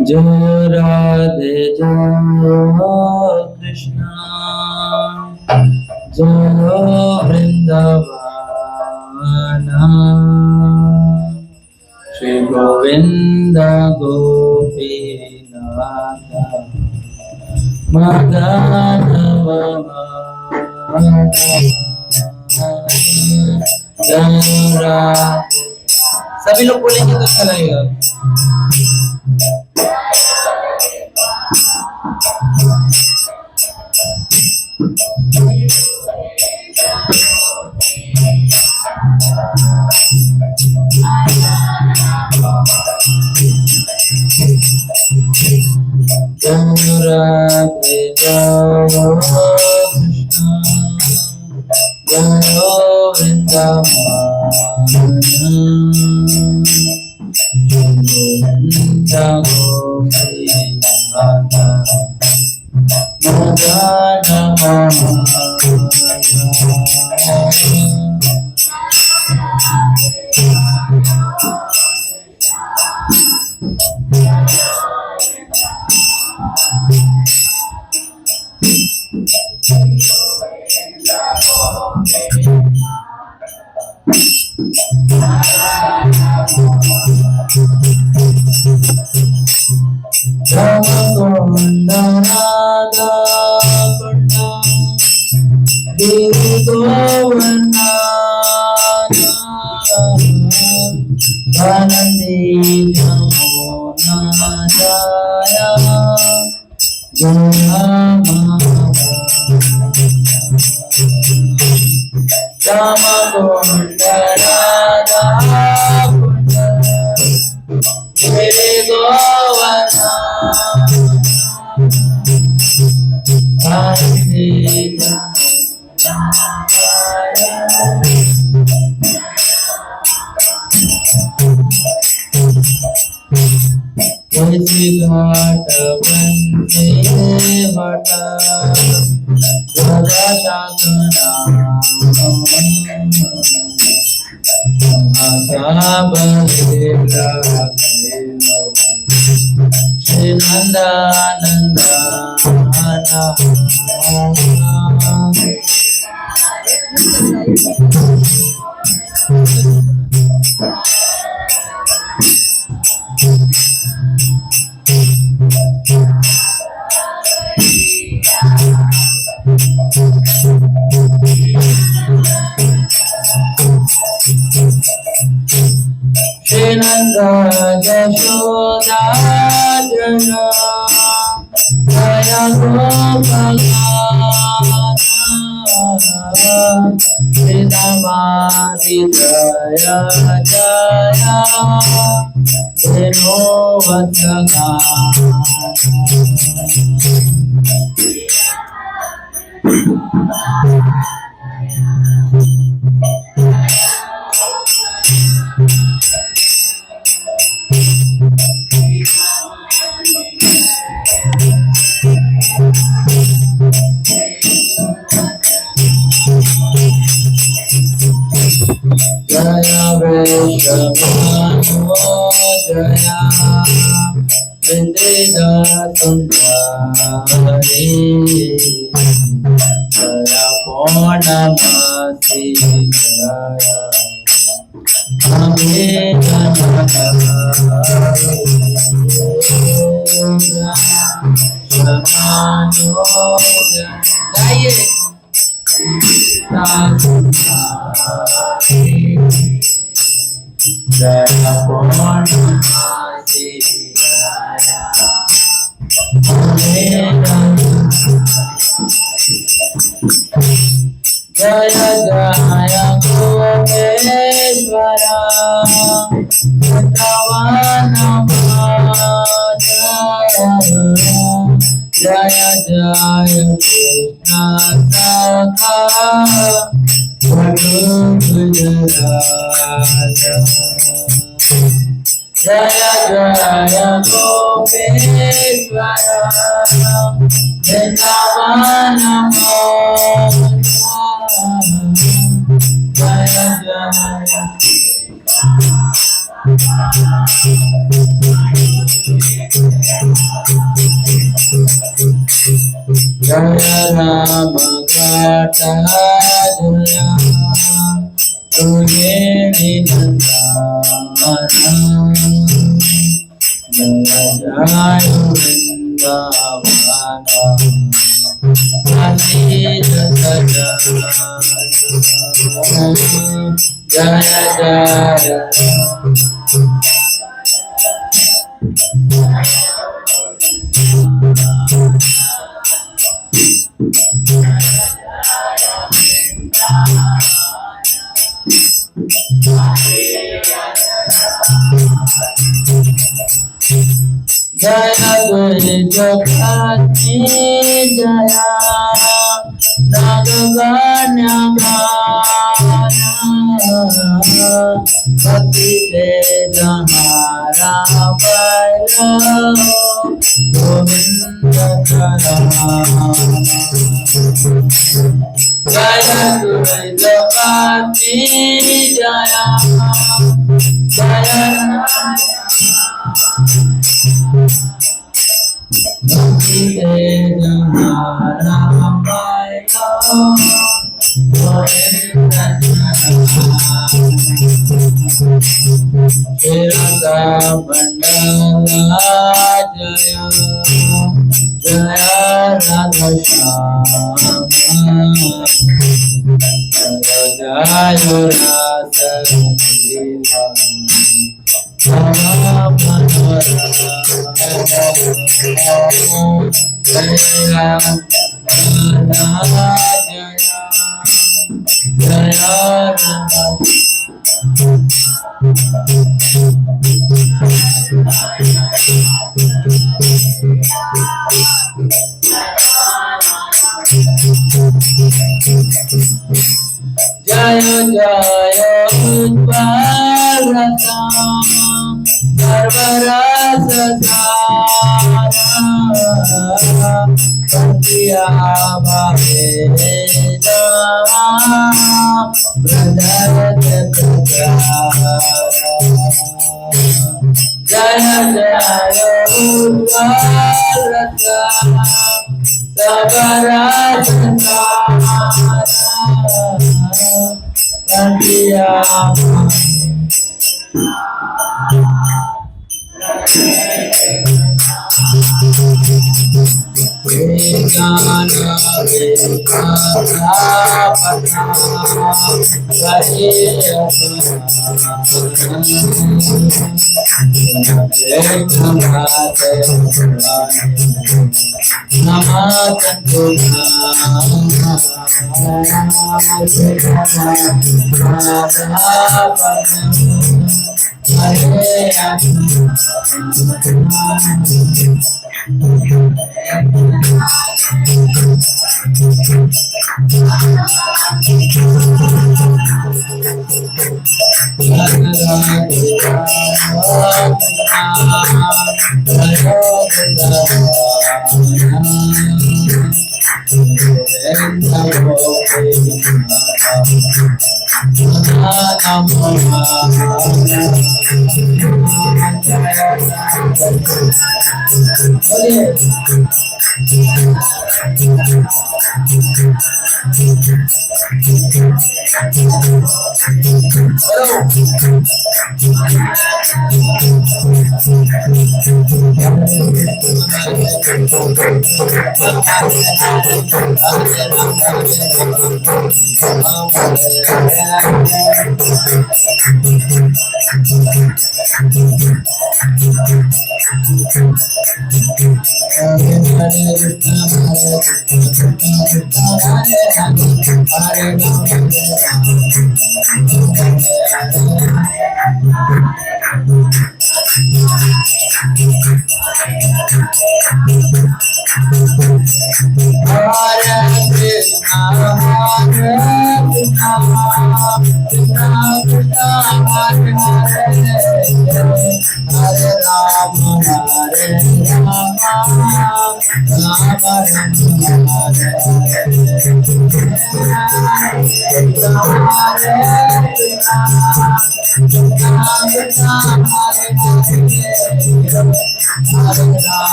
जय राधे जय कृष्ण जय वृंदावन श्री गोविंद गोपीनाथ मदन जय राधे। सभी लोग बोलेंगे तो अच्छा लगेगा। जय राधे जय कृष्ण जय Vrindavan Govind Gopinath Rama Gata Jaya Tuye Vinandana Jaya Jaya Vrindavana Adita Jaya Jaya Jaya Guru Jagati Jaya Nagaganyamana Bhakti Vedamara Vaira Govinda Karama Jaya Guru Jagati Jaya Jaya Jaya Jaya Utparata Sarvarasa Sara Satya Bhaveda Pradayate Pradara Jaya Jaya Utparata Sarvarasa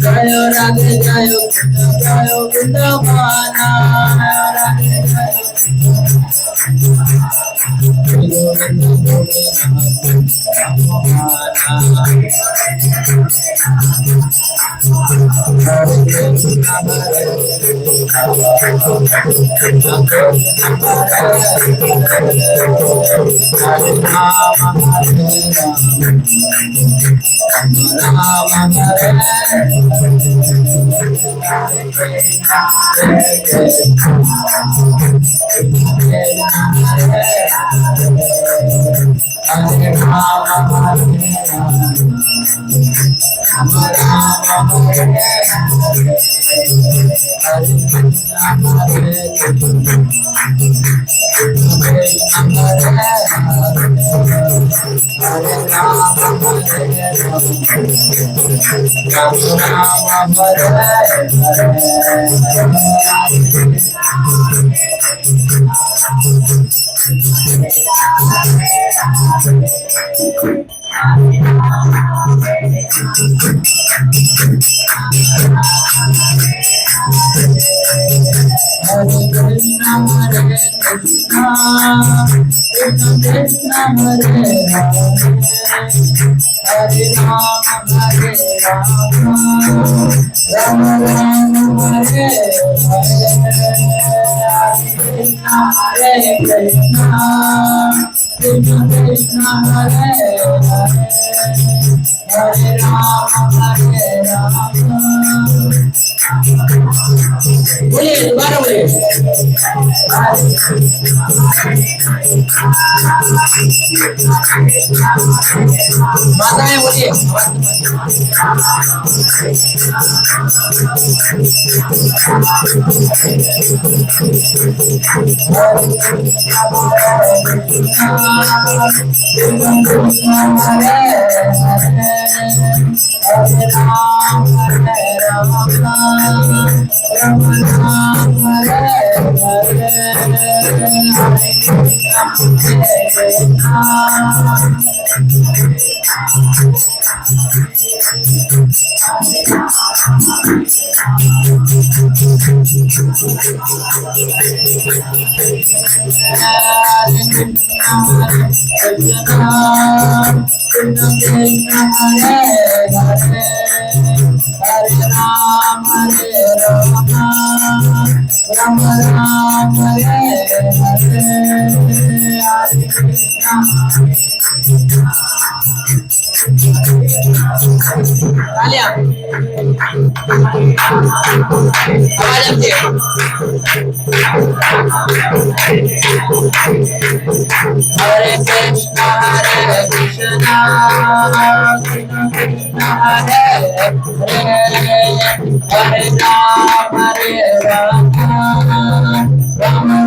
Jayo Radhe Jayo Krishna Jayo Vrindavana Radhe Jayo माताएं बोलिए Hare Krishna Krishna Hare Hare Hare Ram Hare Ram Ram Ram Hare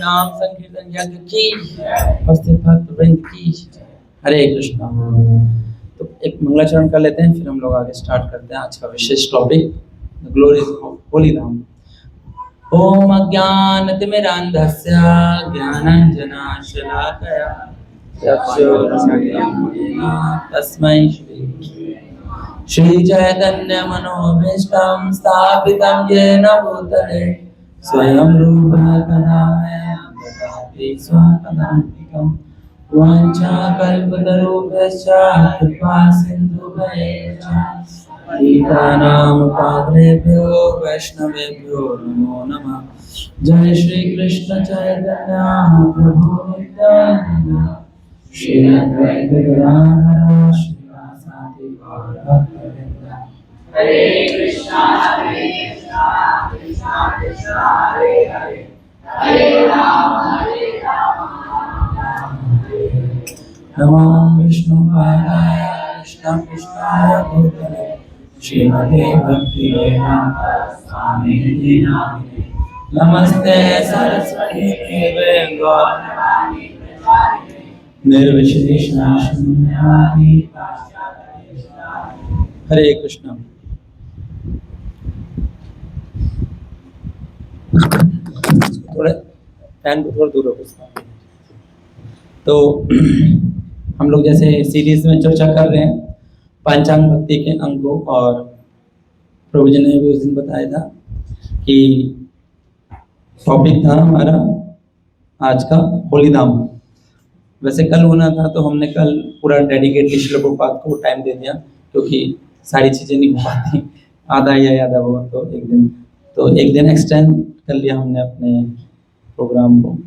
नाम संकीर्तन यज्ञ की उपस्थित भक्त वृंद की हरे कृष्णा। तो एक मंगलाचरण कर लेते हैं, फिर हम लोग आगे स्टार्ट करते हैं आज का विशेष टॉपिक ग्लोरीज ऑफ होली धाम। ओम अज्ञानतिमिरान्धस्य ज्ञानाञ्जनशलाकया चक्षुरुन्मीलितं तस्मै श्री चैतन्य मनोभीष्टं स्थापितं येन भूतले स्वयं रूप कदा ददाति स्वपदान्तिकं वाञ्छाकल्पतरुभ्यश्च कृपा सिन्धुभ्यश्च पतितानां पावनेभ्यो वैष्णवेभ्यो नमो नमः। जय श्री कृष्ण चैतन्य प्रभु नित्यानंद श्री अद्वैत गदाधर श्रीवासादि गौर भक्तवृंद। हरे कृष्णा कृष्णा कृष्णा हरे हरे हरे राम नमो विष्णुपादाय कृष्ण कृष्णाय भूतले श्रीमते भक्ति वेदांत स्वामी नामिने नमस्ते सरस्वती देवे गौरवाणी निर्विशेषण शून्यवादी। हरे कृष्ण। थोड़ा फैन को थोड़ा दूर रखो। तो हम लोग जैसे सीरीज में चर्चा कर रहे हैं पंचांग भक्ति के अंगों, और प्रभु जी ने भी उस दिन बताया था कि टॉपिक था हमारा आज का होली धाम। वैसे कल होना था तो हमने कल पूरा डेडिकेटली श्रील प्रभुपाद को टाइम दे दिया, क्योंकि सारी चीज़ें नहीं हो पाती, आधा या आधा हुआ तो एक दिन एक्सटेंड कर लिया हमने अपने प्रोग्राम को।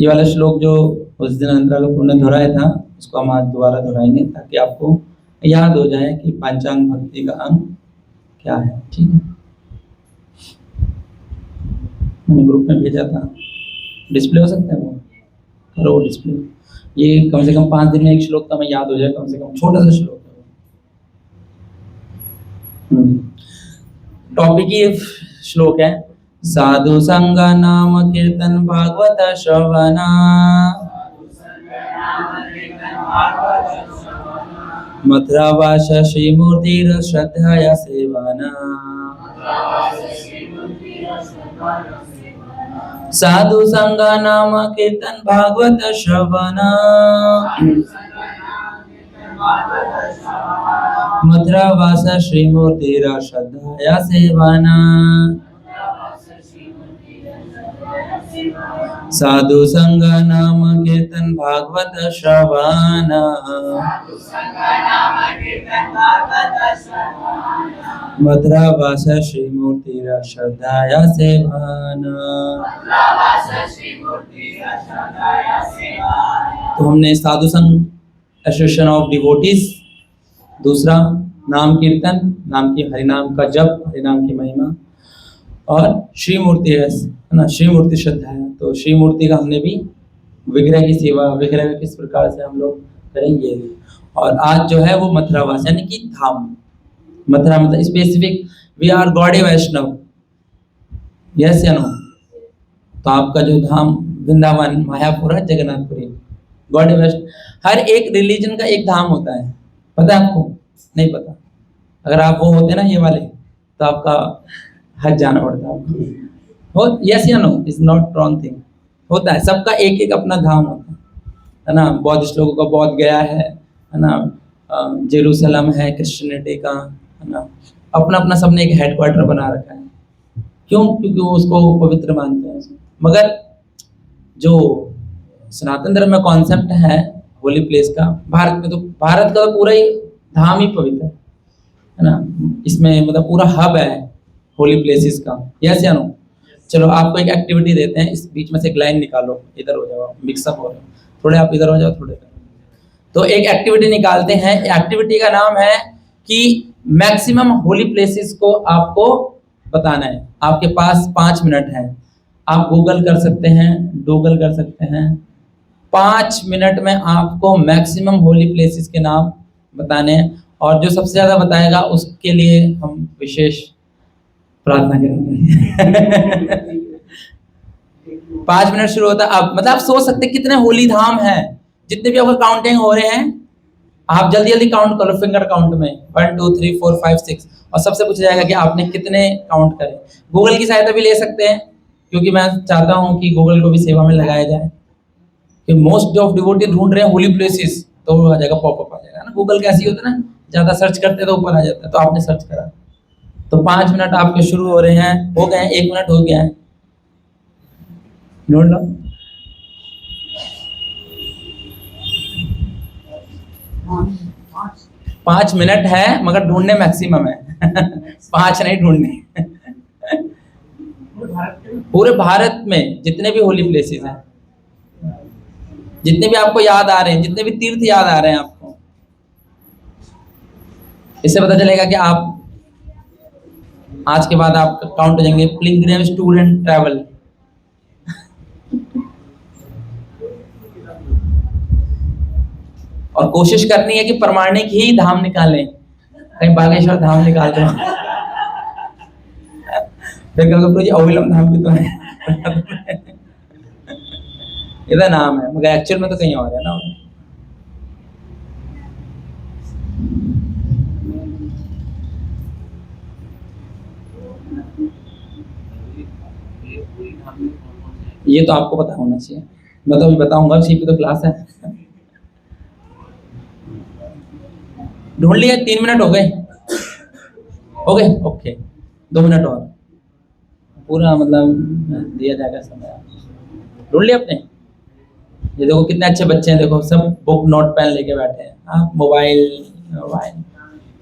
ये वाला श्लोक जो उस दिन अंतराल ने दोहराया था उसको हम आज दोबारा दोहराएंगे ताकि आपको याद हो जाए कि पंचांग भक्ति का अंग क्या है। ठीक है, मैंने ग्रुप में भेजा था, डिस्प्ले हो सकता है वो, करो डिस्प्ले। ये कम से कम 5 दिन में एक श्लोक तो हमें याद हो जाए, कम से कम छोटा सा श्लोक है। टॉपिक ये श्लोक है, साधु संग नाम कीर्तन भागवत श्रवणा मथुरा वास श्री मूर्तिर श्रद्धाया सेवना साधु संग नाम कीर्तन भागवत श्रवण, मथुरा वास श्रीमूर्तिर श्रद्धया सेवना। साधु संग नाम कीर्तन भागवत श्रवण, मथुरा वास श्रीमूर्तिर श्रद्धया सेवना। तो हमने साधु संग एसोसिएशन ऑफ डिवोटीज, दूसरा नाम कीर्तन, नाम की हरिनाम का जप, हरिनाम की महिमा, और श्री मूर्ति है ना, श्री मूर्ति श्रद्धा है। तो श्री मूर्ति का हमने भी विग्रह की सेवा, विग्रह किस प्रकार से हम लोग करेंगे। और आज जो है वो मथुरा वास यानी कि धाम, मथुरा मतलब specific, we are Gaudiya Vaishnav, yes या नो। तो आपका जो धाम वृंदावन, मायापुर, जगन्नाथपुरी, गौड़ी वैष्णव, हर एक रिलीजन का एक धाम होता है, पता है आपको? नहीं पता? अगर आप वो होते ना ये वाले, तो आपका हज जाना पड़ता है आपको। यस या no, is not wrong thing, होता है, सबका एक एक अपना धाम होता है ना। बौद्धिस्ट लोगों का बौद्ध गया है ना, जेरूसलम है क्रिश्चियनिटी का, है ना। अपना अपना सबने एक हेडक्वार्टर बना रखा है, क्यों? क्योंकि वो उसको पवित्र मानते हैं। मगर जो सनातन धर्म में कॉन्सेप्ट है होली प्लेस का, भारत में तो, भारत का तो पूरा ही धाम ही पवित्र है ना। इसमें मतलब पूरा हब है होली प्लेसेस का, यस या नो। चलो आपको एक एक्टिविटी देते हैं, इस बीच में से एक लाइन निकालो, इधर हो जाओ, मिक्सअप हो रहे हो, थोड़े आप इधर हो जाओ, थोड़े इधर। तो एक एक्टिविटी निकालते हैं, एक्टिविटी का नाम है कि मैक्सिमम होली प्लेसेस को आपको बताना है। आपके पास 5 मिनट है, आप गूगल कर सकते हैं, डूगल कर सकते हैं। 5 मिनट में आपको मैक्सिमम होली प्लेसेस के नाम बताने हैं, और जो सबसे ज्यादा बताएगा उसके लिए हम विशेष प्रार्थना करेंगे। 5 मिनट शुरू होता है। आप मतलब आप सोच सकते हैं कितने होली धाम हैं, जितने भी आपको काउंटिंग हो रहे हैं, आप जल्दी जल्दी काउंट करो फिंगर काउंट में, 1 2 3 4 5 6, और सबसे पूछा जाएगा कि आपने कितने काउंट करे। गूगल की सहायता भी ले सकते हैं, क्योंकि मैं चाहता हूं कि गूगल को भी सेवा में लगाया जाए, कि मोस्ट ऑफ डिवोटी ढूंढ रहे हैं होली प्लेसेस, तो वो आ जाएगा, पॉपअप आ जाएगा ना। गूगल कैसी होता है ना, ज्यादा सर्च करते तो ऊपर आ जाता है, तो आपने सर्च करा। तो 5 मिनट आपके शुरू हो रहे हैं, हो गए हैं, 1 मिनट हो गया है, नोट लो। पांच मिनट है, मगर ढूंढने मैक्सिमम है। 5 नहीं ढूंढने। पूरे भारत में जितने भी होली प्लेसेस हैं, जितने भी आपको याद आ रहे हैं, जितने भी तीर्थ याद आ रहे हैं आपको, इससे पता चलेगा कि आप आज के बाद आप काउंट हो जाएंगे। पिलग्रिमेज टूर एंड ट्रैवल, और कोशिश करनी है कि प्रमाणिक ही धाम निकालें, कहीं बागेश्वर धाम निकाल दें। फिर कहोगे जी अविलम धाम भी तो है। इधर नाम है, मगर एक्चुअल में तो कहीं और है ना। ये तो आपको पता होना चाहिए, मैं तो अभी बताऊंगा, उसी पे तो क्लास है। ढूंढ लिया? 3 मिनट हो गए, हो गए, ओके, 2 मिनट और, पूरा मतलब दिया जाएगा समय। ढूंढ लिया आपने? ये देखो कितने अच्छे बच्चे हैं, देखो सब बुक नोट पेन लेके बैठे हैं, आप मोबाइल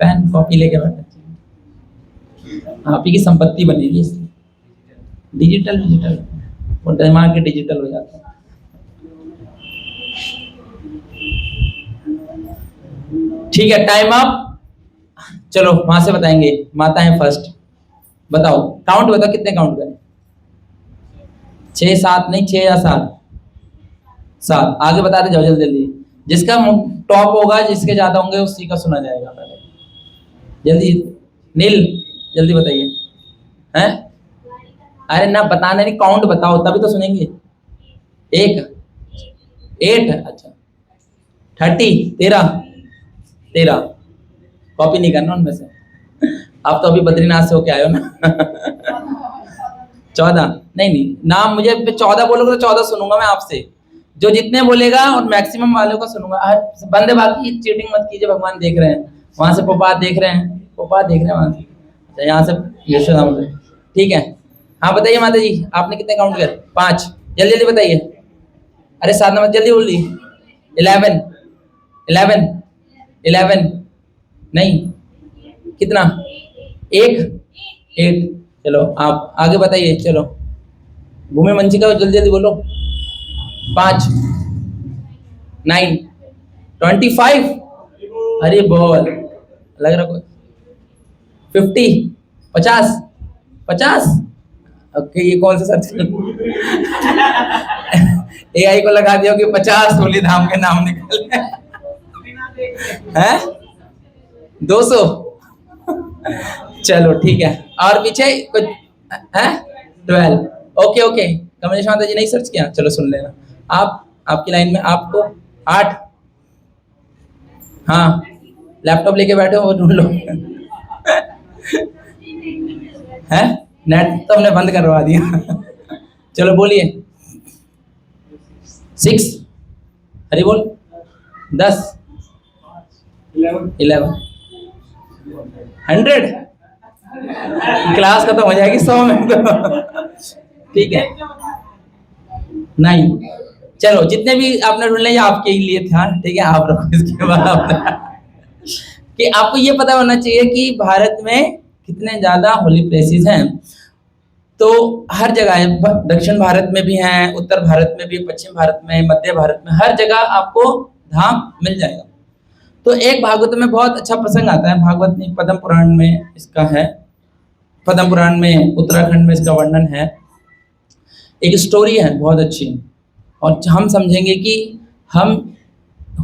पेन कॉपी लेके बैठे हैं। आप ही की संपत्ति बनेगी इससे, डिजिटल और दिमाग के डिजिटल हो जाता है। ठीक है, टाइम अप। चलो वहां से बताएंगे, माता है फर्स्ट, बताओ काउंट, बताओ कितने काउंट करें? 6 7 नहीं, 6 या 7, आगे बताते जाओ जल्दी जल्दी। जिसका टॉप होगा, जिसके ज्यादा होंगे उसी का सुना जाएगा पहले। जल्दी नील, जल्दी बताइए। हैं? अरे ना बताने नहीं, काउंट बताओ तभी तो सुनेंगे। 1 8, अच्छा 30 13 कॉपी नहीं करना उनमें से। आप तो अभी बद्रीनाथ से होके आए हो ना। 14 नहीं, नाम मुझे 14 बोलोगे तो 14 सुनूंगा मैं आपसे, जो जितने बोलेगा और मैक्सिमम वालों को सुनूंगा। बंदे बाकी चीटिंग मत कीजिए, भगवान देख रहे हैं, वहां से पोपा देख रहे हैं, पोपा देख रहे हैं वहां से, अच्छा यहाँ से यशोदा, ठीक है। हाँ बताइए माता जी, आपने कितने काउंट किए? 5, जल्दी जल्दी बताइए। अरे 7 नंबर जल्दी बोल दी। 11 11 11 नहीं, कितना? 8 चलो आप आगे बताइए, चलो भूमि मंचिका जल्दी जल्दी बोलो। 5 9 25 अरे बोल लग रहा कोई 50 50 ओके, ये कौन सा सर्च एआई को लगा दिया कि 50 होली धाम के नाम निकल हैं 200 चलो ठीक है, और पीछे कुछ है 12 ओके ओके। कमलेश माता जी नहीं सर्च किया, चलो सुन लेना। आप आपकी लाइन में आपको 8, हाँ लैपटॉप लेके बैठे हो वो ढूंढ लो है, नेट तो हमने बंद करवा दिया चलो बोलिए 6 हरी बोल 10 11 100 क्लास खत्म हो जाएगी 100 में तो ठीक है 9 चलो जितने भी आपने ढूंढ लिया आपके लिए था, ठीक है आप रखो। इसके बाद कि आपको ये पता होना चाहिए कि भारत में कितने ज्यादा होली प्लेसेस हैं। तो हर जगह है, दक्षिण भारत में भी हैं, उत्तर भारत में भी, पश्चिम भारत में, मध्य भारत में, हर जगह आपको धाम मिल जाएगा। तो एक भागवत में बहुत अच्छा प्रसंग आता है, भागवत में पद्म पुराण में इसका है, पद्म पुराण में उत्तराखंड में इसका वर्णन है। एक स्टोरी है बहुत अच्छी, और हम समझेंगे कि हम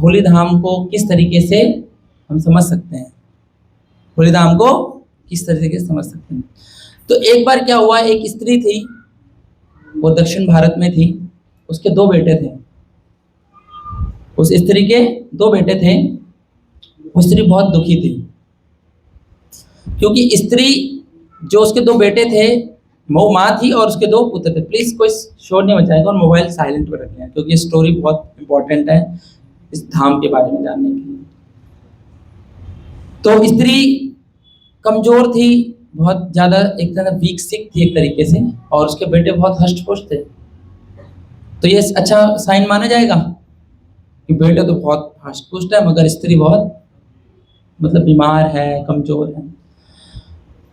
होली धाम को किस तरीके से हम समझ सकते हैं, होली धाम को किस तरीके से समझ सकते हैं। तो एक बार क्या हुआ, एक स्त्री थी, वो दक्षिण भारत में थी, उसके 2 बेटे थे। उस स्त्री के 2 बेटे थे। वो स्त्री बहुत दुखी थी, क्योंकि स्त्री जो उसके 2 बेटे थे, वो माँ थी और उसके 2 पुत्र थे। प्लीज कोई शोर नहीं मचाएगा और मोबाइल साइलेंट पर रखें, क्योंकि ये स्टोरी बहुत इंपॉर्टेंट है इस धाम के बारे में जानने के लिए। तो स्त्री कमजोर थी, बहुत ज्यादा, एक तरह वीक सिक थी एक तरीके से, और उसके बेटे बहुत हष्ट पुष्ट थे। तो ये अच्छा साइन माना जाएगा कि बेटे तो बहुत हष्ट पुष्ट है मगर स्त्री बहुत मतलब बीमार है, कमजोर है।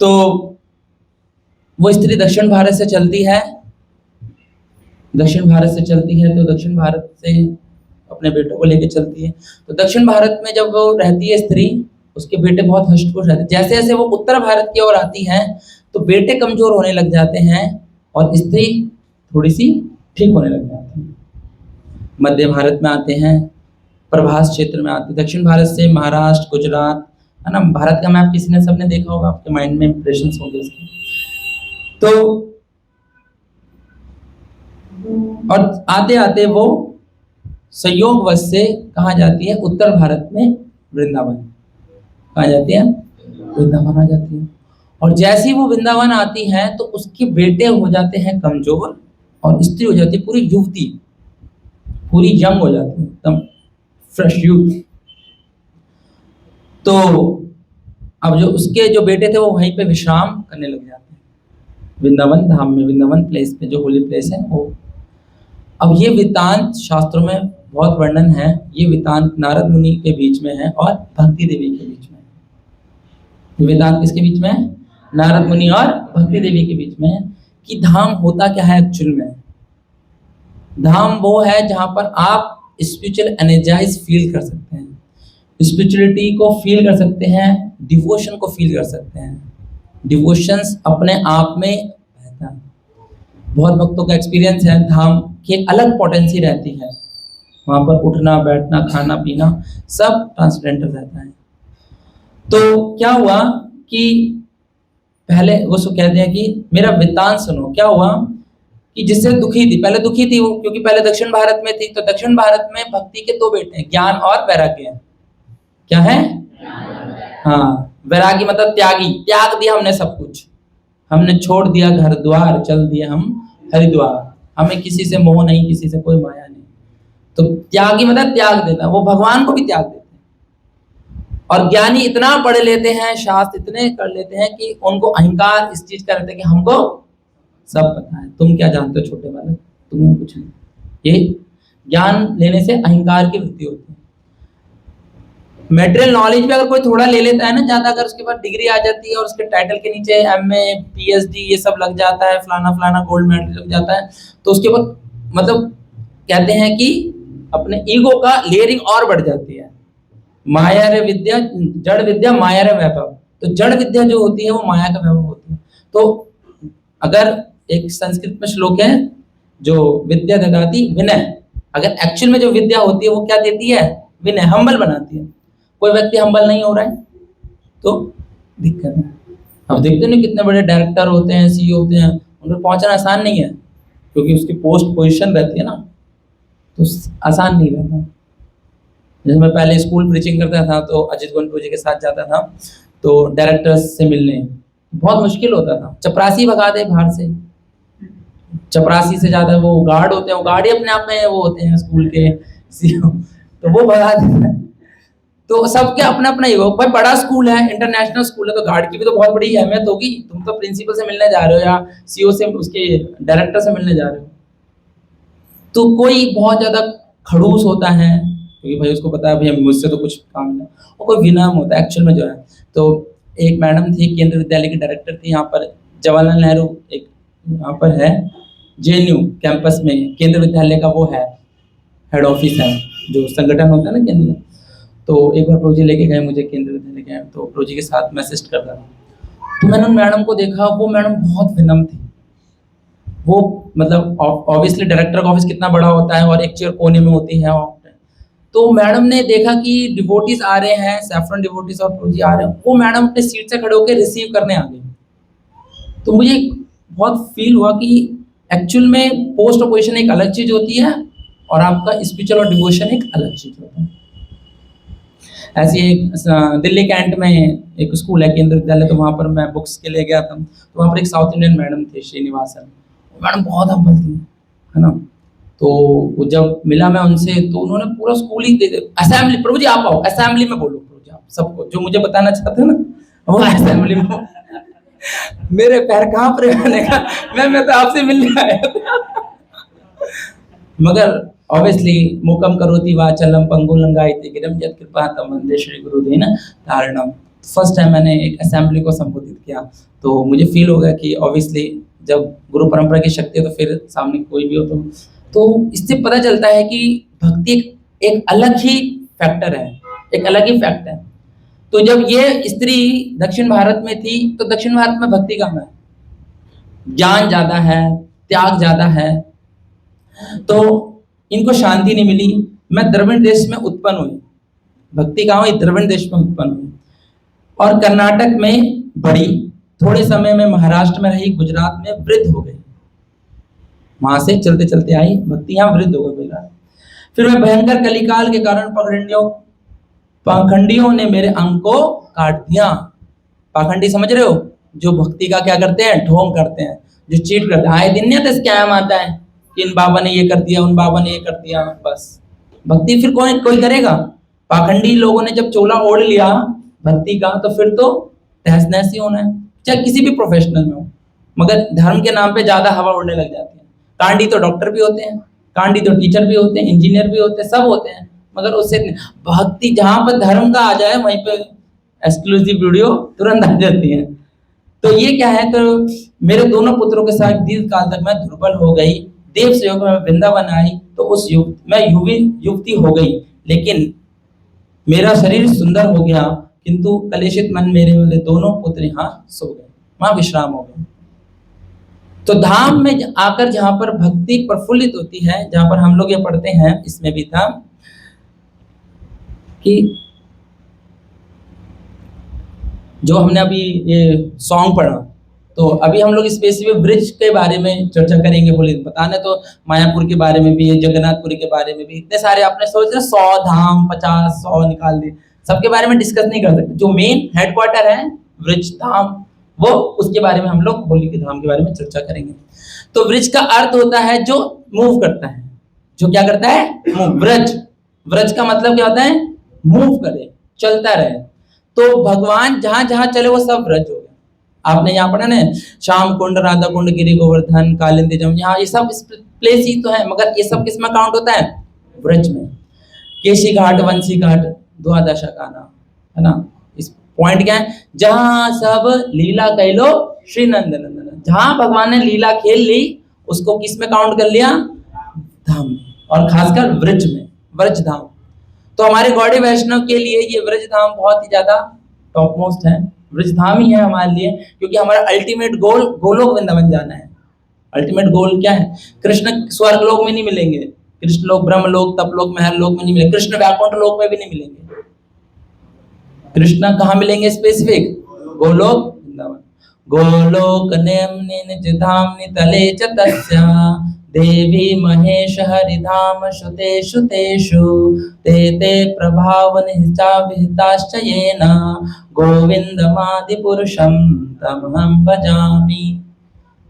तो वो स्त्री दक्षिण भारत से चलती है, दक्षिण भारत से चलती है, तो दक्षिण भारत से अपने बेटों को लेकर चलती है। तो दक्षिण भारत में जब वो रहती है स्त्री, उसके बेटे बहुत हष्ट-पुष्ट रहते हैं। जैसे जैसे वो उत्तर भारत की ओर आती है तो बेटे कमजोर होने लग जाते हैं और स्त्री थोड़ी सी ठीक होने लग जाती है। मध्य भारत में आते हैं, प्रभास क्षेत्र में आते हैं, दक्षिण भारत से महाराष्ट्र, गुजरात, है ना, भारत का मैप किसी ने सबने देखा होगा, आपके माइंड में इंप्रेशंस होंगे उसके। तो और आते आते वो संयोगवश से कहाँ जाती है, उत्तर भारत में वृंदावन। कहाँ जाती है? वृंदावन आ जाती है। और जैसे ही वो वृंदावन आती है तो उसके बेटे हो जाते हैं कमजोर और स्त्री हो जाती है पूरी युवती, पूरी यंग हो जाती है, एकदम फ्रेश यूथ। तो अब जो उसके जो बेटे थे वो वहीं पे विश्राम करने लग जाते हैं, वृंदावन धाम में, वृंदावन प्लेस पे, जो होली प्लेस है वो। अब ये वृत्तांत शास्त्रों में बहुत वर्णन है, ये वृत्तांत नारद मुनि के बीच में है और भक्ति देवी के बीच में है। वृत्तांत किसके बीच में है? नारद मुनि और भक्ति देवी के बीच में है कि धाम होता क्या है एक्चुअल में। धाम वो है जहां पर आप स्पिरिचुअल एनर्जाइज फील कर सकते हैं, स्पिरिचुअलिटी को फील कर सकते हैं, डिवोशन को फील कर सकते हैं। डिवोशंस अपने आप में रहता है, बहुत भक्तों का एक्सपीरियंस है, धाम की एक अलग पोटेंसी रहती है, वहां पर उठना बैठना खाना पीना सब ट्रांसडेंटल रहता है। तो क्या हुआ कि पहले वो कहते हैं कि मेरा वृत्तांत सुनो, क्या हुआ कि जिससे दुखी थी, पहले दुखी थी वो, क्योंकि पहले दक्षिण भारत में थी। तो दक्षिण भारत में भक्ति के 2 बेटे हैं, ज्ञान और वैराग्य। क्या है? हाँ, वैरागी मतलब त्यागी, त्याग दिया हमने सब कुछ, हमने छोड़ दिया घर द्वार, चल दिए हम हरिद्वार। हमें किसी से मोह नहीं, किसी से कोई माया नहीं। तो त्यागी मतलब त्याग देना, वो भगवान को भी त्याग देते हैं। और ज्ञानी इतना पढ़ लेते हैं, शास्त्र इतने कर लेते हैं कि उनको अहंकार इस चीज का रहता है कि हमको सब पता है, तुम क्या जानते हो छोटे बालक, तुम्हें कुछ नहीं। ये ज्ञान लेने से अहंकार की वृद्धि होती है। मेटेरियल नॉलेज भी अगर कोई थोड़ा ले लेता है ना ज्यादा, अगर उसके बाद डिग्री आ जाती है और उसके टाइटल के नीचे एमए पीएचडी ये सब लग जाता है, फलाना फलाना गोल्ड मेडल लग जाता है, तो उसके बाद मतलब कहते हैं कि अपने ईगो का लेयरिंग और बढ़ जाती है। माया रे विद्या, जड़ विद्या माया रे वैभव। तो जड़ विद्या जो होती है वो माया का वैभव होती है। तो अगर एक संस्कृत में श्लोक है, जो विद्या ददाति विनय, अगर एक्चुअल में जो विद्या होती है वो क्या देती है, विनय, हम्बल बनाती है। कोई व्यक्ति हम्बल नहीं हो रहा है तो दिक्कत है। अब देखते नहीं कितने बड़े डायरेक्टर होते हैं, सीईओ होते हैं, उनको पहुंचना आसान नहीं है, क्योंकि उसकी पोस्ट पोजीशन रहती है ना, तो आसान नहीं रहता। जैसे मैं पहले स्कूल प्रीचिंग करता था तो अजित गुंटू जी के साथ जाता था, तो डायरेक्टर्स से मिलने बहुत मुश्किल होता था। चपरासी भगा दे बाहर से, चपरासी से ज्यादा वो गार्ड होते हैं, वो गार्ड ही अपने आप में वो होते हैं स्कूल के सीईओ, तो वो भगा देते हैं। तो सबके अपना अपना ही हो भाई, बड़ा स्कूल है, इंटरनेशनल स्कूल है, तो गार्ड की भी तो बहुत बड़ी अहमियत होगी। तुम तो प्रिंसिपल से मिलने जा रहे हो या सीईओ से, उसके डायरेक्टर से मिलने जा रहे हो। तो कोई बहुत ज्यादा खड़ूस होता है क्योंकि भाई उसको पता है भाई मुझसे तो कुछ काम नहीं, और कोई विनम्र होता है एक्चुअल में जो है। तो एक मैडम थी, केंद्रीय विद्यालय की डायरेक्टर थी यहाँ पर, जवाहरलाल नेहरू एक यहाँ पर है जेएनयू कैंपस में, केंद्रीय विद्यालय का वो है हेड ऑफिस है, जो संगठन होता है ना केंद्रीय। तो एक बार प्रोजी लेके गए मुझे केंद्रीय विद्यालय गए, तो प्रोजी के साथ मैं असिस्ट कर रहा था। तो मैंने उन मैडम को देखा, वो मैडम बहुत विनम्र थी। वो मतलब ऑब्वियसली डायरेक्टर का ऑफिस कितना बड़ा होता है और एक चेयर कोने में होती है। तो मैडम ने देखा कि डिवोटीज आ रहे हैं, सैफरन डिवोटीज और प्रोजी आ रहे हैं, वो मैडम अपने सीट से खड़े होकर रिसीव करने आ गई। तो मुझे बहुत फील हुआ कि एक्चुअल में पोस्ट और पोजीशन एक अलग चीज होती है और आपका स्पिरिचुअल और डिवोशन एक अलग चीज होता है। ऐसे एक दिल्ली कैंट में एक स्कूल है केंद्रीय विद्यालय, तो वहाँ पर मैं बुक्स के लिए गया था, तो वहाँ पर एक साउथ इंडियन मैडम थी श्रीनिवासन, मैडम बहुत हम्बल थी, है ना। तो वो जब मिला मैं उनसे, तो उन्होंने पूरा स्कूल ही असेंबली, प्रभु जी आप आओ असेंबली में बोलो, प्रभु जी आप सबको जो मुझे बताना चाहते हो ना वो असेंबली में। मेरे पैर कांप रहे, मैंने कहा मैं तो आपसे मिलने आया था। मगर ऑब्वियसली मुकम करोति वाचलम पंगु लंगायते गिरम यत् कृपा तम वंदे श्री गुरुदेन तारणम। फर्स्ट टाइम मैंने एक असेंबली को संबोधित किया, तो मुझे फील हो गया कि ऑब्वियसली जब गुरु परंपरा की शक्ति है तो फिर सामने कोई भी हो तो इससे पता चलता है कि भक्ति एक अलग ही फैक्टर है, एक अलग ही फैक्ट है। तो जब ये स्त्री दक्षिण भारत में थी, तो दक्षिण भारत में भक्ति कम है, ज्ञान ज्यादा है, त्याग ज्यादा है, तो इनको शांति नहीं मिली। मैं द्रविड़ देश में उत्पन्न हुई, भक्ति कहाँ हुई, द्रविड़ देश में उत्पन्न हुई, और कर्नाटक में बढ़ी, थोड़े समय में महाराष्ट्र में रही, गुजरात में वृद्ध हो गई, वहां से चलते चलते आई भक्ति, यहाँ वृद्ध हो गई। फिर मैं भयंकर कलिकाल के कारण पाखंडियों ने मेरे अंग को काट दिया। पाखंडी समझ रहे हो, जो भक्ति का क्या करते हैं, ढोंग करते हैं, जो चीट करते हैं। आए दिन नहीं तो स्कैम आता है कि इन बाबा ने ये कर दिया, उन बाबा ने ये कर दिया, बस भक्ति फिर कोई करेगा। पाखंडी लोगों ने जब चोला ओढ़ लिया भक्ति का, तो फिर तो तहस नहस ही होना है, चाहे किसी भी प्रोफेशनल में हो। मगर धर्म के नाम पे ज्यादा हवा उड़ने लग जाती है। कांडी तो डॉक्टर भी होते हैं, कांडी तो टीचर भी होते हैं, इंजीनियर भी होते हैं, सब होते हैं, मगर उससे भक्ति जहां पर धर्म का आ जाए वहीं पे एक्सक्लूसिव वीडियो तुरंत आ जाती है। तो ये क्या है, तो मेरे दोनों पुत्रों के साथ दीर्घ काल तक मैं दुर्बल हो गई। देव से योग में वृंदावन आई तो उस युग मैं युवती हो गई, लेकिन मेरा शरीर सुंदर हो गया, किंतु कलेशित मन मेरे वाले दोनों पुत्र यहाँ सो गए, वहां विश्राम हो गए। तो धाम में आकर जहां पर भक्ति प्रफुल्लित होती है, जहां पर हम लोग ये पढ़ते हैं, इसमें भी था कि जो हमने अभी ये सॉन्ग पढ़ा, तो अभी हम लोग स्पेसिफिक ब्रिज के बारे में चर्चा करेंगे। बोले बताने तो मायापुर के बारे में भी है, जगन्नाथपुरी के बारे में भी, इतने सारे आपने सोच रहे 100 धाम 50 100 निकाल दिए, सबके बारे में डिस्कस नहीं कर सकते। जो मेन हेडक्वार्टर है ब्रिज धाम, वो उसके बारे में हम लोग होली के धाम के बारे में चर्चा करेंगे। तो व्रज का अर्थ होता है जो मूव करता है, जो क्या करता है, मूव। व्रज, व्रज का मतलब क्या होता है, मूव करे, चलता रहे। तो भगवान जहां जहां चले वो सब व्रज हो गया। आपने यहाँ पढ़ा ना, श्याम कुंड, राधा कुंड, गिरि गोवर्धन, कालिंदी जम, यहाँ ये सब प्लेस ही तो है, मगर ये सब किसमें काउंट होता है, व्रज में। केशी घाट, वंशी घाट, द्वादशा का नाम है ना। इस पॉइंट क्या है, जहां सब लीला कैलो श्री नंद नंदन, जहां भगवान ने लीला खेल ली उसको किस में काउंट कर लिया, धाम में, और खासकर व्रज में, व्रज धाम। तो हमारे गौड़ी वैष्णव के लिए ये व्रज धाम बहुत ही ज्यादा टॉप मोस्ट है, व्रज धाम ही है हमारे लिए, क्योंकि हमारा अल्टीमेट गोल गोलोक वृंदावन जाना है। अल्टीमेट गोल क्या है, कृष्ण स्वर्ग लोक में नहीं मिलेंगे, कृष्ण लोक, ब्रह्म लोक, तप लोक, महल लोक में नहीं मिलेंगे, कृष्ण वैकुंठ लोक में भी नहीं मिलेंगे। कृष्ण कहाँ मिलेंगे स्पेसिफिक, गोलोक वृंदावन। गोलोक नेमनि निज धामनि तले च तस्या देवी महेश हरिधाम श्रुतेषु तेषु ते ते प्रभावन हिता विहिताश्च येन गोविंदमादि पुरुषं तमहं भजामि।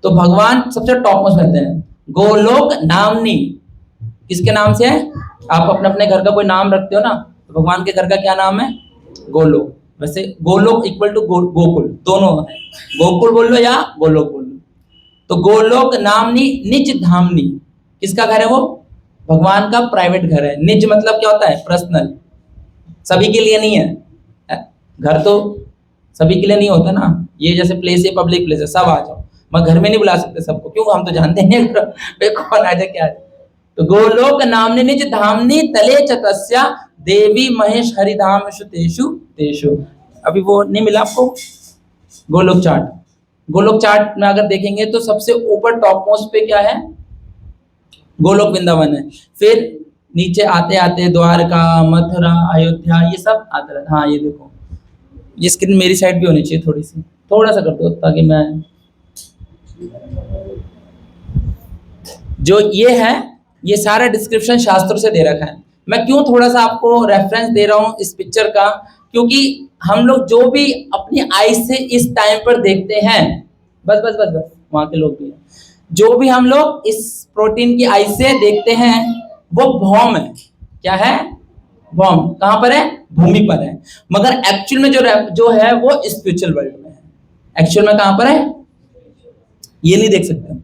तो भगवान सबसे टॉप मोस्ट रहते हैं। गोलोक नामनी, किसके नाम से है, आप अपने अपने घर का कोई नाम रखते हो ना, तो भगवान के घर का क्या नाम है, गोलोक। वैसे गोलोक इक्वल टू गोकुल, दोनों है, गोकुल बोल लो या गोलोक बोल लो। तो गोलोक नामनी निज धामनी, किसका घर है वो, भगवान का प्राइवेट घर है। निज मतलब क्या होता है, पर्सनल, सभी के लिए नहीं है। घर तो सभी के लिए नहीं होता ना, ये जैसे प्लेस है, पब्लिक प्लेस है, सब आ जाओ, मैं घर में नहीं बुला सकते सबको, क्यों, हम तो जानते हैं कौन आ जाए क्या आ जाए। तो गोलोक नामने निज धामनी तले चतस्या देवी महेश हरिधाम तेषु तेषु। अभी वो नहीं मिला आपको गोलोक चार्ट, गोलोक चार्ट में अगर देखेंगे तो सबसे ऊपर टॉप मोस्ट पे क्या है, गोलोक वृंदावन है। फिर नीचे आते आते द्वारका, मथुरा, अयोध्या, ये सब आता है। हाँ ये देखो, ये स्क्रीन मेरी साइड भी होनी चाहिए, थोड़ी सी, थोड़ा सा कर दो ताकि मैं, जो ये है ये सारा डिस्क्रिप्शन शास्त्रों से दे रखा है। मैं क्यों थोड़ा सा आपको रेफरेंस दे रहा हूँ इस पिक्चर का, क्योंकि हम लोग जो भी अपनी आई से इस टाइम पर देखते हैं, बस बस बस बस वहां के लोग भी हैं, जो भी हम लोग इस प्रोटीन की आई से देखते हैं वो भौम है। क्या है, भौम। कहां पर है, भूमि पर है। मगर एक्चुअल में जो है वो स्पिरिचुअल वर्ल्ड में है। एक्चुअल में कहां पर है, ये नहीं देख सकते,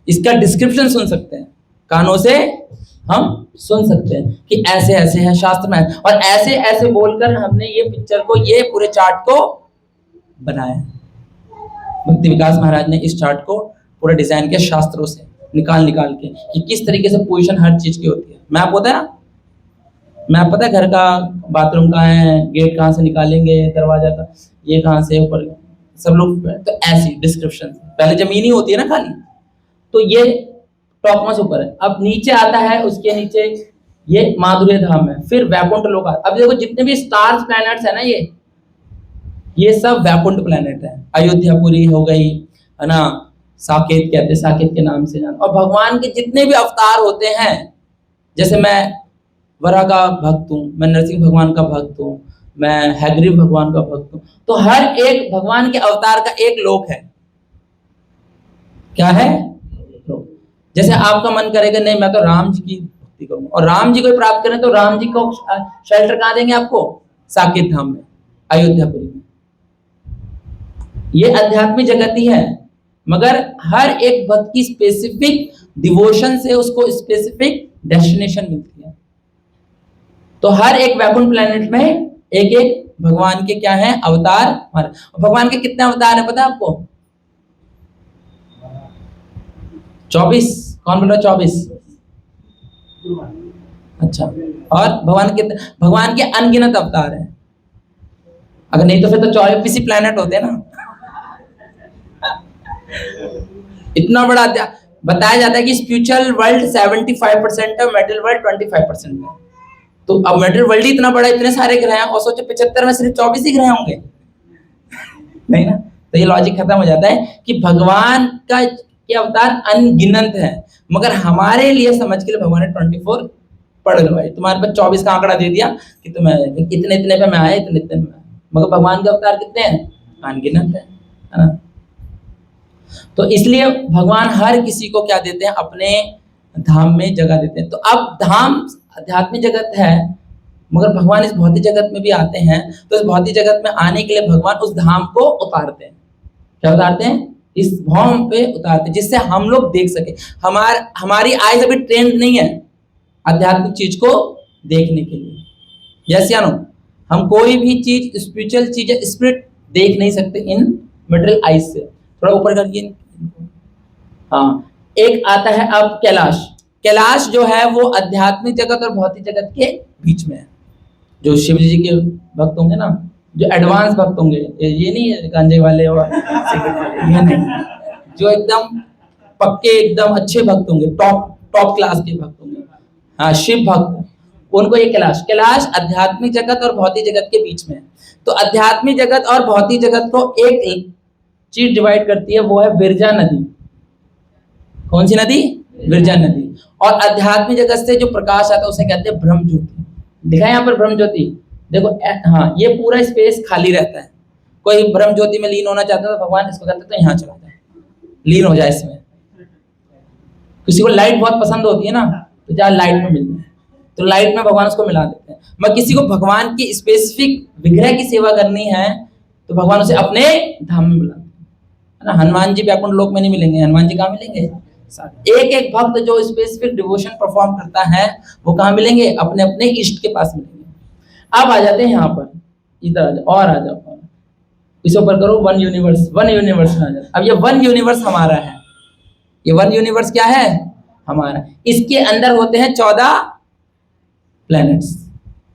इसका डिस्क्रिप्शन सुन सकते हैं, कानों से हम सुन सकते हैं कि ऐसे ऐसे है शास्त्र में, और ऐसे ऐसे बोलकर हमने ये पिक्चर को, ये पूरे चार्ट को बनाया। भक्ति विकास महाराज ने इस चार्ट को पूरा डिजाइन किया शास्त्रों से निकाल के कि किस तरीके से पोजीशन हर चीज की होती है। मैप होता है ना, मैप पता है घर का, बाथरूम कहाँ है, गेट कहाँ से निकालेंगे, दरवाजा का ये कहाँ से, ऊपर सब लोग, तो ऐसी डिस्क्रिप्शन। पहले जमीन ही होती है ना खाली, तो ये टॉप मोस्ट ऊपर है। अब नीचे आता है, उसके नीचे ये माधुर्य धाम है, फिर वैकुंठ लोक। अब देखो जितने भी स्टार्स प्लैनेट्स है ना, ये सब वैकुंठ प्लैनेट है। अयोध्यापुरी हो गई है ना, साकेत कहते हैं, साकेत के नाम से जान। और भगवान के जितने भी अवतार होते हैं, जैसे मैं वरा का भक्त हूँ, मैं नरसिंह भगवान का भक्त हूँ, मैं हैग्रीव भगवान का भक्त हूँ, तो हर एक भगवान के अवतार का एक लोक है। क्या है, लोक। जैसे आपका मन करेगा नहीं मैं तो राम जी की भक्ति करूंगा, और राम जी को प्राप्त करें, तो राम जी को शेल्टर कहाँ देंगे आपको, साकेत धाम में, अयोध्यापुरी में। ये आध्यात्मिक जगत ही है, मगर हर एक भक्त की स्पेसिफिक डिवोशन से उसको स्पेसिफिक डेस्टिनेशन मिलती है। तो हर एक वैकुंठ प्लैनेट में एक एक भगवान के क्या है, अवतार। भगवान के कितने अवतार है पता है आपको, 24। कौन बोल रहा है 24? अच्छा, और भगवान के अनगिनत अवतार है। अगर नहीं तो फिर तो 24 ही प्लैनेट होते हैं ना। इतना बड़ा बताया जाता है कि स्पिरिचुअल वर्ल्ड 75% है, मेटल वर्ल्ड 25% है। तो अब मेटल वर्ल्ड ही इतना बड़ा, इतने सारे ग्रह हैं, और सोचो 75 में सिर्फ 24 ही ग्रह होंगे, नहीं ना। तो ये लॉजिक खत्म हो जाता है कि भगवान का ये अवतार अनगिनत है, मगर हमारे लिए समझ के लिए भगवान ने 24 पढ़ लो भाई, तुम्हारे पास 24 का आंकड़ा दे दिया कि तुम्हें इतने इतने पे मैं आया, इतने इतने में, मगर भगवान के अवतार कितने हैं, अनगिनत है है ना। तो इसलिए भगवान हर किसी को क्या देते हैं, अपने धाम में जगह देते हैं। तो अब धाम आध्यात्मिक जगत है, मगर भगवान इस भौतिक जगत में भी आते हैं। तो इस भौतिक जगत में आने के लिए भगवान उस धाम को उतारते हैं। क्या उतारते हैं? इस भौम पे उतारते हैं, जिससे हम लोग देख सके। हमारी आइज अभी ट्रेंड नहीं है आध्यात्मिक चीज को देखने के लिए। यस या नो? हम कोई भी चीज, स्पिरिचुअल चीज, स्पिरिट देख नहीं सकते इन मटेरियल आइज से। थोड़ा ऊपर करके, हाँ। एक आता है अब कैलाश। कैलाश जो है वो आध्यात्मिक जगत और भौतिक जगत के बीच में है। जो शिव जी के भक्त होंगे ना, जो एडवांस भक्त होंगे, ये नहीं है गांजे वाले और सिगरेट वाले, ये नहीं, जो एकदम पक्के एकदम अच्छे भक्त होंगे, टॉप क्लास के भक्त होंगे, हाँ, शिव भक्त, उनको ये कैलाश आध्यात्मिक जगत और भौतिक जगत के बीच में है। तो आध्यात्मिक जगत और भौतिक जगत को एक चीज डिवाइड करती है, वो है विरजा नदी। कौन सी नदी? विरजा नदी। और आध्यात्मिक जगत से जो प्रकाश आता है उसे कहते हैं ब्रह्म ज्योति। दिखा है यहाँ पर ब्रह्म ज्योति, देखो, हाँ, ये पूरा स्पेस खाली रहता है। कोई ब्रह्म ज्योति में लीन होना चाहता है तो भगवान इसको कहते हैं तो यहाँ चला जाए, लीन हो जाए इसमें। किसी को लाइट बहुत पसंद होती है ना, तो जहाँ लाइट में मिलना है तो लाइट में भगवान उसको मिला देते हैं। मगर किसी को भगवान की स्पेसिफिक विग्रह की सेवा करनी है तो भगवान उसे अपने धाम में बुलाते हैं, है ना। हनुमान जी वैकुंठ लोक में नहीं मिलेंगे, हनुमान जी कहाँ मिलेंगे? एक एक भक्त जो स्पेसिफिक डिवोशन परफॉर्म करता है वो कहाँ मिलेंगे? अपने अपने इष्ट के पास मिलेंगे। अब आ जाते हैं यहाँ पर, इधर आ जाओ, और आ जाओ, इस ऊपर करो, वन यूनिवर्स आ जाए। अब ये वन यूनिवर्स हमारा है। ये वन यूनिवर्स क्या है? हमारा। इसके अंदर होते हैं 14 प्लैनेट्स,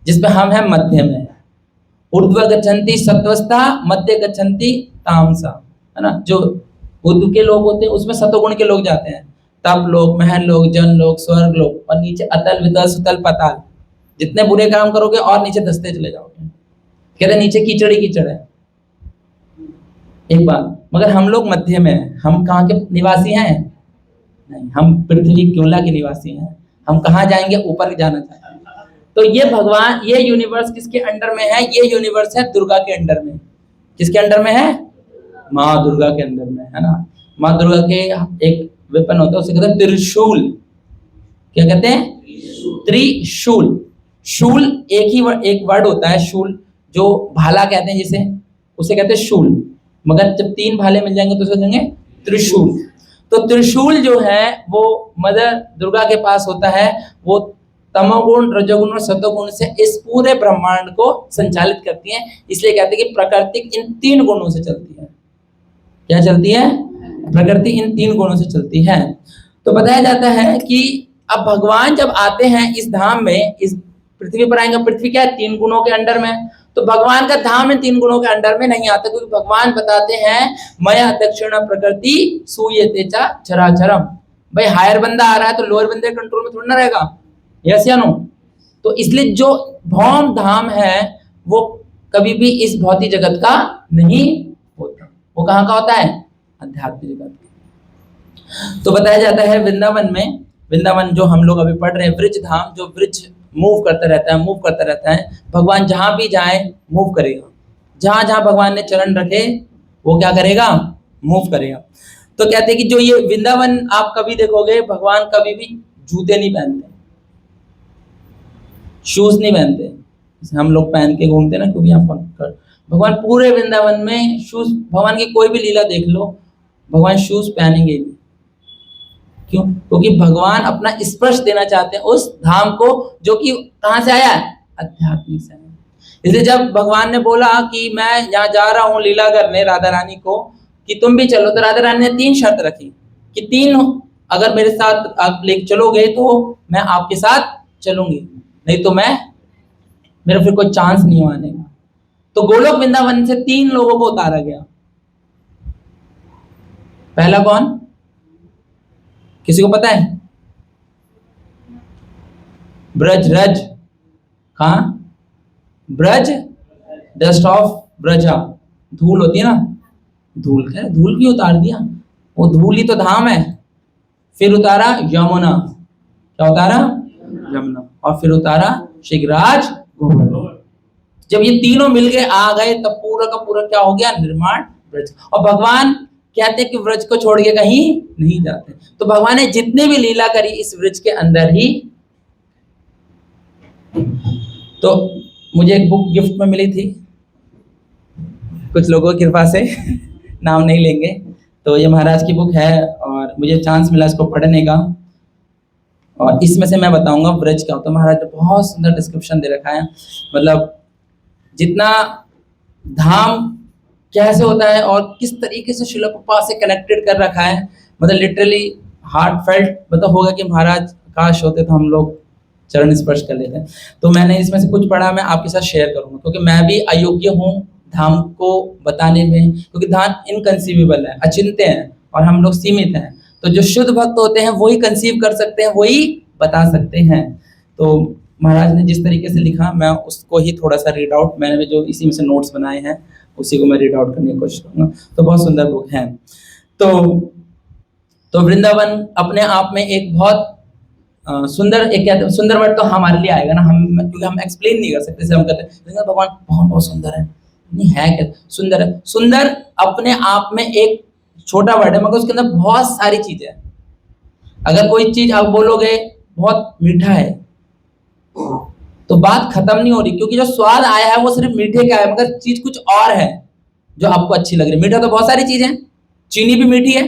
जिसमें हम हैं मध्य में। ऊर्ध्व गच्छन्ति सत्वस्था, मध्य गच्छन्ति तामसा, है ना। जो ऊर्ध्व के लोग होते हैं उसमें सतोगुण के लोग जाते हैं, तप लोग, महल लोग, जन लोग, स्वर्ग लोग, और नीचे अतल वितल सुतल पताल। जितने बुरे काम करोगे और नीचे धंसते चले जाओगे। कहते नीचे कीचड़ ही कीचड़ है। एक बात, मगर हम लोग मध्य में हैं। हम कहाँ के निवासी हैं? नहीं, हम पृथ्वी गोला के निवासी हैं। हम कहाँ जाएंगे? ऊपर जाना चाहते हैं। तो ये भगवान, ये यूनिवर्स किसके अंडर में है? ये यूनिवर्स है दुर्गा के अंडर में। किसके अंडर में है? माँ दुर्गा के अंदर में, है ना। माँ दुर्गा के एक वेपन होता है, उसे कहते हैं त्रिशूल। क्या कहते हैं? त्रिशूल। शूल एक वर्ड होता है, शूल, जो भाला कहते हैं जिसे, उसे कहते हैं शूल। मगर जब 3 भाले मिल जाएंगे तो उसे कहेंगे त्रिशूल। तो त्रिशूल जो है वो मदर दुर्गा के पास होता है। वो तमोगुण, रजोगुण और सतोगुण से इस पूरे ब्रह्मांड को संचालित करती है। इसलिए कहते हैं कि प्रकृति इन 3 गुणों से चलती है। क्या चलती है? प्रकृति इन 3 गुणों से चलती है। तो बताया जाता है कि अब भगवान जब आते हैं इस धाम में, इस पृथ्वी पर आएंगे। पृथ्वी क्या है? 3 गुणों के अंडर में। तो भगवान का धाम इन 3 गुणों के अंडर में नहीं आता, क्योंकि भगवान बताते हैं मया दक्षिण प्रकृति सूयते च चराचरम। भाई हायर बंदा आ रहा है तो लोअर बंदे कंट्रोल में थोड़ा ना रहेगा। यस या नो? तो इसलिए जो भौम धाम है वो कभी भी इस भौतिक जगत का नहीं होता। वो कहाँ का होता है? आध्यात्मिक जगत का। तो बताया जाता है वृंदावन जो हम लोग अभी पढ़ रहे हैं, वृज धाम, जो वृज मूव करता रहता है। भगवान जहां भी जाए मूव करेगा। जहां जहां भगवान ने चरण रखे वो क्या करेगा? मूव करेगा। तो कहते हैं कि जो ये वृंदावन आप कभी देखोगे, भगवान कभी भी जूते नहीं पहनते, शूज नहीं पहनते। हम लोग पहन के घूमते ना, क्योंकि यहाँ पर भगवान पूरे वृंदावन में शूज, भगवान की कोई भी लीला देख लो, भगवान शूज पहनेंगे नहीं। क्यों? क्योंकि भगवान अपना स्पर्श देना चाहते हैं उस धाम को, जो कि कहां से आया है? आध्यात्मिक से। इसलिए जब भगवान ने बोला कि मैं यहाँ जा रहा हूँ लीला करने राधा रानी को, कि तुम भी चलो, तो राधा रानी ने 3 शर्त रखी कि 3 अगर मेरे साथ आप लेके चलोगे तो मैं आपके साथ चलूंगी, नहीं तो मेरा फिर कोई चांस नहीं आने का। तो गोलोक वृंदावन से 3 लोगों को उतारा गया। पहला कौन? किसी को पता है? ब्रज, रज, कहां? ब्रज, डस्ट ऑफ ब्रजा, धूल होती है ना, धूल है, धूल क्यों उतार दिया? वो धूल ही तो धाम है। फिर उतारा यमुना, क्या उतारा? यमुना। और फिर उतारा शीघ्राज गोवर्धन। जब ये तीनों मिल गए आ गए, तब पूरा का पूरा क्या हो गया? निर्माण ब्रज। और भगवान कहते हैं कि व्रज को छोड़ के कहीं नहीं जाते। तो भगवान ने जितने भी लीला करी इस व्रज के अंदर ही। तो मुझे एक बुक गिफ्ट में मिली थी कुछ लोगों की कृपा से, नाम नहीं लेंगे। तो ये महाराज की बुक है और मुझे चांस मिला इसको पढ़ने का, और इसमें से मैं बताऊंगा व्रज क्या होता है। महाराज ने बहुत सुंदर डिस्क्रिप्शन दे रखा है, मतलब जितना धाम कैसे होता है और किस तरीके से शिला प्रभुपाद से कनेक्टेड कर रखा है, मतलब लिटरली हार्ट फेल्ट मतलब होगा कि महाराज काश होते तो हम लोग चरण स्पर्श कर लेते हैं। तो मैंने इसमें से कुछ पढ़ा, मैं आपके साथ शेयर करूंगा, क्योंकि मैं भी अयोग्य हूँ धाम को बताने में, क्योंकि धाम इनकंसीवेबल है, अचिंत्य है और हम लोग सीमित हैं। तो जो शुद्ध भक्त होते हैं वही कंसीव कर सकते हैं, वही बता सकते हैं। तो महाराज ने जिस तरीके से लिखा मैं उसको ही थोड़ा सा रीड आउट, मैंने भी जो इसी में से नोट्स बनाए हैं उसी को मैं रीड आउट करने की कोशिश करूंगा। तो बहुत सुंदर बुक है। तो वृंदावन अपने आप में एक बहुत सुंदर, एक कहते हैं सुंदर वर्ड तो हमारे लिए आएगा ना, हम क्योंकि हम एक्सप्लेन नहीं कर सकते। जैसे हम कहते हैं भगवान बहुत बहुत सुंदर है, नहीं है क्या सुंदर है? सुंदर अपने आप में एक छोटा वर्ड है, मगर उसके अंदर बहुत सारी चीजें हैं। अगर कोई चीज आप बोलोगे बहुत मीठा है तो बात खत्म नहीं हो रही, क्योंकि जो स्वाद आया है वो सिर्फ मीठे का है, मगर चीज कुछ और है जो आपको अच्छी लग रही है। मीठा तो बहुत सारी चीजें हैं, चीनी भी मीठी है,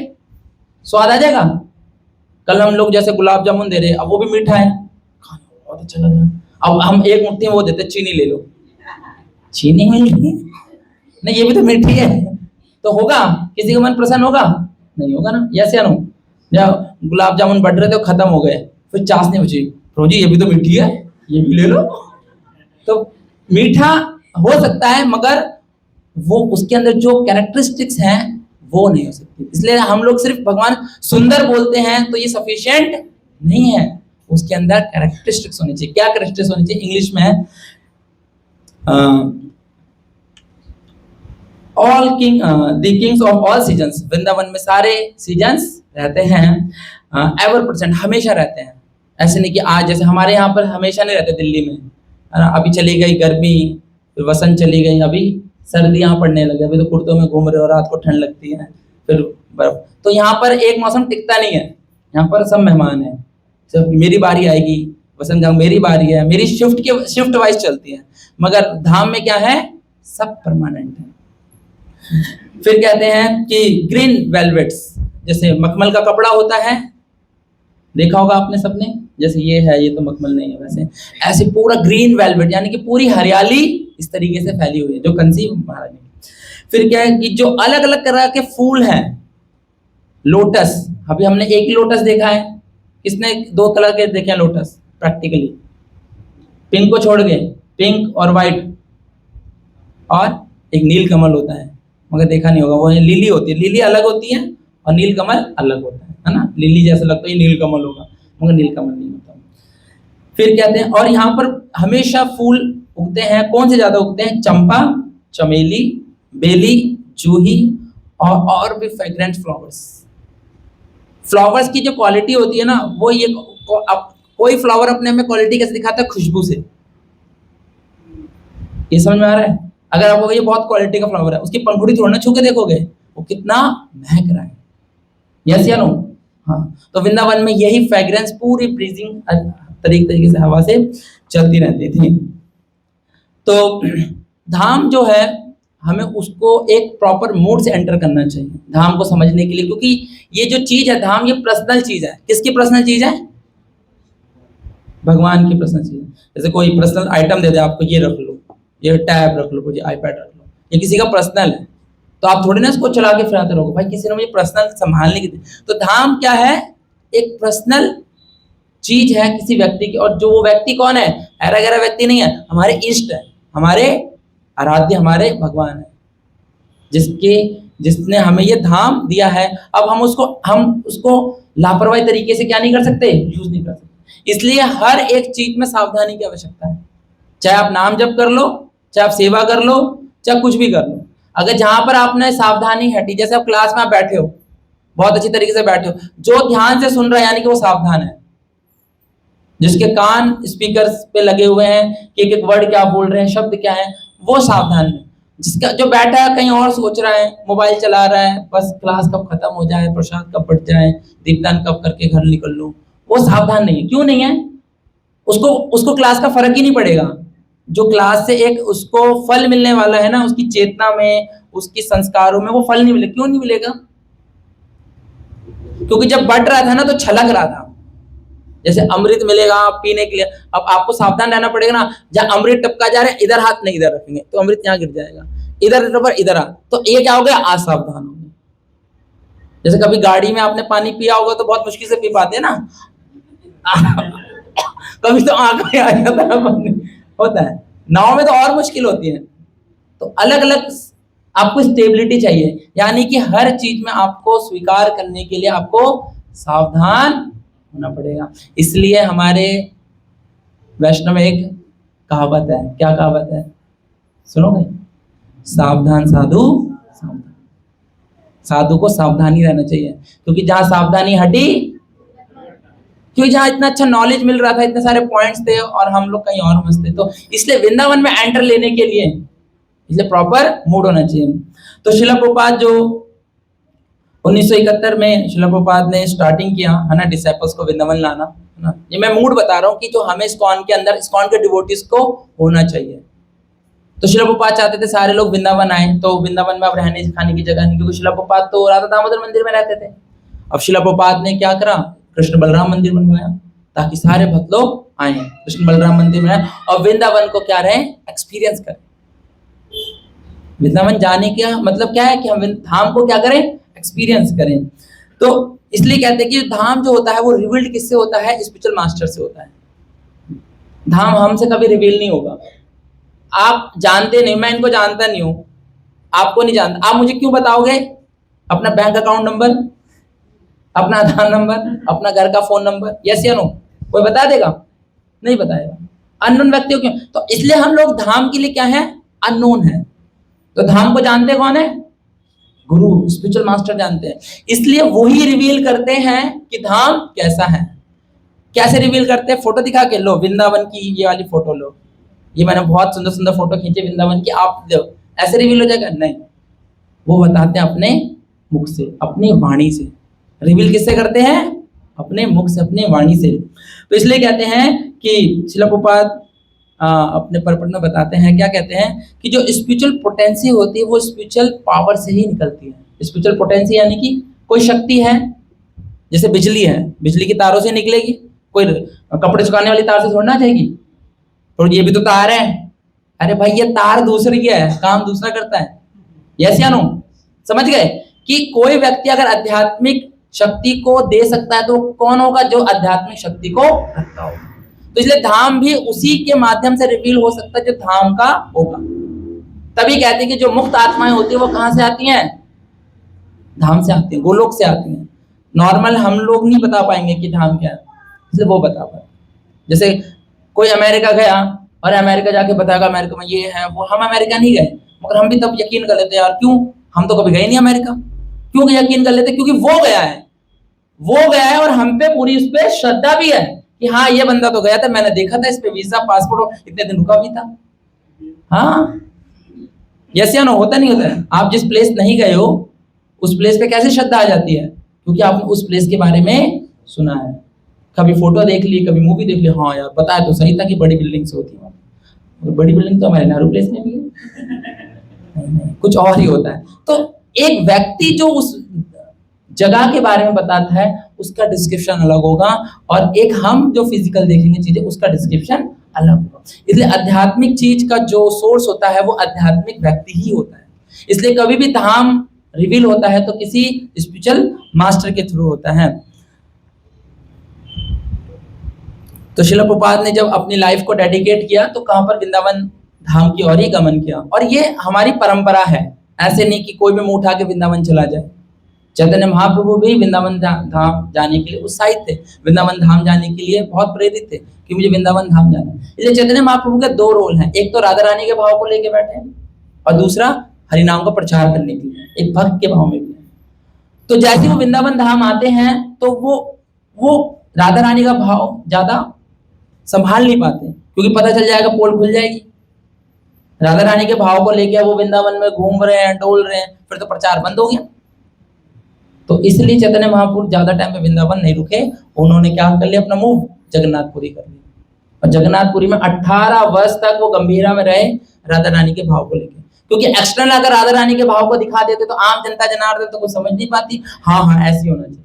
स्वाद आ जाएगा। कल हम लोग जैसे गुलाब जामुन दे रहे हैं, अब वो भी मीठा है, खाना बहुत अच्छा लग रहा है, अब हम एक मुट्ठी में वो देते चीनी ले लो, चीनी मिल रही है नहीं, ये भी तो मीठी है, तो होगा किसी का मन प्रसन्न होगा? नहीं होगा ना। यस या नो? जब गुलाब जामुन बढ़ रहे थे खत्म हो गए, फिर चाशनी बची, प्रभु जी ये भी तो मीठी है, ये भी ले लो। तो मीठा हो सकता है, मगर वो उसके अंदर जो कैरेक्टरिस्टिक्स हैं वो नहीं हो सकती। इसलिए हम लोग सिर्फ भगवान सुंदर बोलते हैं तो ये सफिशिएंट नहीं है, उसके अंदर कैरेक्टरिस्टिक्स होनी चाहिए। क्या कैरेक्टरिस्टिक्स होनी चाहिए? इंग्लिश में है all king the Kings of all seasons. Vrindavan में सारे सीजन्स रहते हैं, एवर प्रेजेंट, हमेशा रहते हैं। ऐसे नहीं कि आज जैसे हमारे यहाँ पर हमेशा नहीं रहते दिल्ली में, है ना, अभी चली गई गर्मी, फिर वसंत चली गई, अभी सर्दियाँ पड़ने लगे, अभी तो कुर्तों में घूम रहे हो, रात को ठंड लगती है, फिर बर्फ। तो यहाँ पर एक मौसम टिकता नहीं है, यहाँ पर सब मेहमान है, सब मेरी बारी आएगी, वसंत जाऊँ मेरी बारी है, मेरी शिफ्ट वाइज चलती है। मगर धाम में क्या है, सब परमानेंट है। फिर कहते हैं कि ग्रीन वेलवेट्स, जैसे मखमल का कपड़ा होता है, देखा होगा आपने सबने, जैसे ये है, ये तो मखमल नहीं है वैसे, ऐसे पूरा ग्रीन वेलवेट यानी कि पूरी हरियाली इस तरीके से फैली हुई है जो कंसीव महाराज ने। फिर क्या है कि जो अलग अलग तरह के फूल हैं, लोटस, अभी हमने एक ही लोटस देखा है, किसने दो कलर के देखे हैं लोटस प्रैक्टिकली? पिंक को छोड़ के, पिंक और व्हाइट, और एक नील कमल होता है, मगर देखा नहीं होगा, वो लिली होती है, लिली अलग होती है और नील कमल अलग होता है ना। लिली जैसा लगता है नील कमल होगा, मगर नील कमल नहीं होता। फिर कहते हैं, और यहाँ पर हमेशा फूल उगते हैं, कौन से ज्यादा उगते हैं? चंपा, चमेली, बेली, जूही और भी फ्रेग्रेंट फ्लावर्स। फ्लावर्स की जो क्वालिटी होती है ना, वो ये कोई फ्लावर अपने में क्वालिटी कैसे दिखाता है? खुशबू से। ये समझ में आ रहा है? अगर आपको ये बहुत क्वालिटी का फ्लावर है, उसकी पंखुड़ी थोड़ा ना छू के देखोगे वो कितना महक रहा है। यस या नो? हाँ। तो वृंदावन में यही फ्रेग्रेंस पूरी ब्रीजिंग तरीके से हवा से चलती रहती थी। तो धाम जो है, हमें उसको एक प्रॉपर मूड से एंटर करना चाहिए धाम को समझने के लिए, क्योंकि ये जो चीज है धाम, ये पर्सनल चीज है। किसकी पर्सनल चीज है? भगवान की पर्सनल चीज है। जैसे कोई पर्सनल आइटम दे दे आपको, ये रख लो, ये टैब रख लो, ये आईपैड रख लो, ये किसी का पर्सनल है, तो आप थोड़ी ना इसको चला के फिराते रहोगे, भाई किसी ने मुझे पर्सनल संभालने की दी। तो धाम क्या है? एक पर्सनल चीज है किसी व्यक्ति की, और जो वो व्यक्ति कौन है? ऐरा गैरा व्यक्ति नहीं है, हमारे इष्ट है, हमारे आराध्य, हमारे भगवान है, जिसने हमें ये धाम दिया है। अब हम उसको लापरवाही तरीके से क्या नहीं कर सकते? यूज नहीं कर सकते। इसलिए हर एक चीज में सावधानी की आवश्यकता है। चाहे आप नाम जप कर लो, चाहे आप सेवा कर लो, चाहे कुछ भी कर लो, अगर जहां पर आपने सावधानी हटी, जैसे आप क्लास में आप बैठे हो, बहुत अच्छी तरीके से बैठे हो, जो ध्यान से सुन रहा है यानी कि वो सावधान है, जिसके कान स्पीकर पे लगे हुए हैं कि एक एक वर्ड क्या बोल रहे हैं, शब्द क्या है, वो सावधान है। जिसका जो बैठा है कहीं और सोच रहा है, मोबाइल चला रहा है, बस क्लास कब खत्म हो जाए, प्रसाद कब बढ़ जाए, दीपदान कब करके घर निकल लूं, वो सावधान नहीं है। क्यों नहीं है? उसको उसको क्लास का फर्क ही नहीं पड़ेगा। जो क्लास से एक उसको फल मिलने वाला है ना, उसकी चेतना में, उसकी संस्कारों में, वो फल नहीं मिलेगा। क्यों नहीं मिलेगा? क्योंकि जब बढ़ रहा था ना तो छलक रहा था। जैसे अमृत मिलेगा पीने के लिए, अब आपको सावधान रहना पड़ेगा ना। जहां अमृत टपका जा रहा है, इधर हाथ नहीं इधर रखेंगे तो अमृत यहाँ गिर जाएगा, इधर पर इधर आ, तो ये क्या हो गया? असावधान हो गए। जैसे कभी गाड़ी में आपने पानी पिया होगा तो बहुत मुश्किल से पी पाते हैं ना। कभी तो आंख में आ जाता है पानी, होता है। नाव में तो और मुश्किल होती है। तो अलग अलग आपको स्टेबिलिटी चाहिए, यानी कि हर चीज में आपको स्वीकार करने के लिए आपको सावधान होना पड़ेगा। इसलिए हमारे वैष्णव में एक कहावत है। क्या कहावत है? सुनोगे? सावधान साधु सावधान। साधु को सावधानी रहना चाहिए, क्योंकि जहां सावधानी हटी, क्योंकि जहां इतना अच्छा नॉलेज मिल रहा था, इतने सारे पॉइंट्स थे और हम लोग कहीं और मस्त थे। तो इसलिए वृंदावन में एंटर लेने के लिए इसलिए प्रॉपर मूड होना चाहिए। तो शिला प्रभुपाद जो 1971 में शिला प्रभुपाद ने स्टार्टिंग किया है ना, डिसाइपल्स को वृंदावन लाना, है ना। ये मैं मूड बता रहा हूँ कि जो हमें इस्कॉन के अंदर, इस्कॉन के डिवोटीज को होना चाहिए। तो शिला प्रभुपाद चाहते थे सारे लोग वृंदावन आए। तो वृंदावन में अब रहने खाने की जगह नहीं, क्योंकि शिला प्रभुपाद तो राधा दामोदर मंदिर में रहते थे। अब शिला प्रभुपाद ने क्या करा? कृष्ण बलराम मंदिर बनवाया, ताकि सारे भक्त लोग आए कृष्ण बलराम मंदिर में और वृंदावन को क्या रहे? एक्सपीरियंस करें। वृंदावन जाने का मतलब क्या है? कि हम धाम को क्या करें? एक्सपीरियंस करें। तो इसलिए कहते हैं कि धाम जो होता है वो रिवील्ड किससे होता है? स्पिरिचुअल मास्टर से होता है। धाम हमसे कभी रिवील नहीं होगा। आप जानते नहीं, मैं इनको जानता नहीं हूं, आपको नहीं जानता, आप मुझे क्यों बताओगे अपना बैंक अकाउंट नंबर, अपना आधार नंबर, अपना घर का फोन नंबर? यस या नो? कोई बता देगा? नहीं बताएगा। अननोन व्यक्तियों क्यों? तो इसलिए हम लोग धाम के लिए क्या है? अननोन है। तो धाम को जानते कौन है? गुरु, स्पिरिचुअल मास्टर जानते हैं। इसलिए वही रिवील करते हैं कि धाम कैसा है। कैसे रिवील करते हैं? फोटो दिखा के, लो वृंदावन की ये वाली फोटो लो, ये मैंने बहुत सुंदर सुंदर फोटो खींचे वृंदावन की, आप दो, ऐसे रिवील हो जाएगा? नहीं, वो बताते हैं अपने मुख से, अपनी वाणी से। रिवील किससे करते हैं? अपने मुख से, अपने वाणी से। तो इसलिए कहते हैं कि शिला प्रभुपाद अपने परपट में बताते हैं, क्या कहते हैं? कि जो स्पिरिचुअल पोटेंसी होती है वो स्पिरिचुअल पावर से ही निकलती है। स्पिरिचुअल पोटेंसी यानी कि कोई शक्ति है, जैसे बिजली है, बिजली की तारों से निकलेगी, कोई कपड़े सुखाने वाली तार से थोड़ी ना जाएगी। तो ये भी तो तार है। अरे भाई, ये तार दूसरी है, काम दूसरा करता है। यस या नो? समझ गए? कि कोई व्यक्ति अगर आध्यात्मिक शक्ति को दे सकता है तो कौन होगा? जो आध्यात्मिक शक्ति को रखता होगा। तो इसलिए धाम भी उसी के माध्यम से रिवील हो सकता है जो धाम का होगा। तभी कहते हैं कि जो मुक्त आत्माएं होती है वो कहां से आती हैं? धाम से आती हैं, गोलोक से आती हैं। नॉर्मल हम लोग नहीं बता पाएंगे कि धाम क्या है, इसलिए वो बता पाए। जैसे कोई अमेरिका गया और अमेरिका जाके बताएगा अमेरिका में ये है वो, हम अमेरिका नहीं गए मगर हम भी तब यकीन कर लेते यार, क्यों? हम तो कभी गए नहीं अमेरिका। क्यों यकीन कर लेते? क्योंकि वो गया है, वो गया है और हम पे पूरी उस पर श्रद्धा भी है कि हाँ ये बंदा तो गया था, मैंने देखा था, इस पे वीजा पासपोर्ट इतने दिन रुका भी था। हाँ, यस या नो? होता नहीं होता है? आप जिस प्लेस नहीं गए हो उस प्लेस पे कैसे श्रद्धा आ जाती है? क्योंकि आपने उस प्लेस के बारे में सुना है, कभी फोटो देख ली, कभी मूवी देख ली, हाँ यार बताया तो सही था कि बड़ी बिल्डिंग से होती है। बड़ी बिल्डिंग तो हमारे नेहरू प्लेस में भी है। नहीं, कुछ और ही होता है। तो एक व्यक्ति जो उस जगह के बारे में बताता है उसका डिस्क्रिप्शन अलग होगा, और एक हम जो फिजिकल देखेंगे चीजें उसका डिस्क्रिप्शन अलग होगा। इसलिए आध्यात्मिक चीज का जो सोर्स होता है वो आध्यात्मिक व्यक्ति ही होता है। इसलिए कभी भी धाम रिवील होता है तो किसी स्पिरिचुअल मास्टर के थ्रू होता है। तो शिला प्रभुपाद ने जब अपनी लाइफ को डेडिकेट किया तो कहां पर? वृंदावन धाम की ओर ही गमन किया। और ये हमारी परंपरा है, ऐसे नहीं कि कोई भी मुंह उठा के वृंदावन चला जाए। चैतन्य महाप्रभु भी वृंदावन धाम जाने के लिए उत्साहित थे, वृंदावन धाम जाने के लिए बहुत प्रेरित थे कि मुझे वृंदावन धाम जाना है। इसलिए चैतन्य महाप्रभु के दो रोल हैं, एक तो राधा रानी के भाव को लेके बैठे हैं और दूसरा हरिनाम का प्रचार करने के लिए, एक भक्त के भाव में भी है। तो जैसे वो वृंदावन धाम आते हैं तो वो राधा रानी का भाव ज्यादा संभाल नहीं पाते, क्योंकि पता चल जाएगा पोल खुल जाएगी, राधा रानी के भाव को लेके वो वृंदावन में घूम रहे हैं, डोल रहे हैं, फिर तो प्रचार बंद हो गया। तो इसलिए चैतन्य महाप्रभु ज्यादा टाइम पे वृंदावन नहीं रुके, उन्होंने क्या कर लिया, अपना मूव जगन्नाथपुरी कर लिया। और जगन्नाथपुरी में 18 वर्ष तक वो गंभीरा में रहे राधा रानी के भाव को लेके, क्योंकि एक्सटर्नल अगर राधा रानी के भाव को दिखा देते तो आम जनता जनार्दन तो कुछ समझ नहीं पाती, हाँ ऐसे होना चाहिए।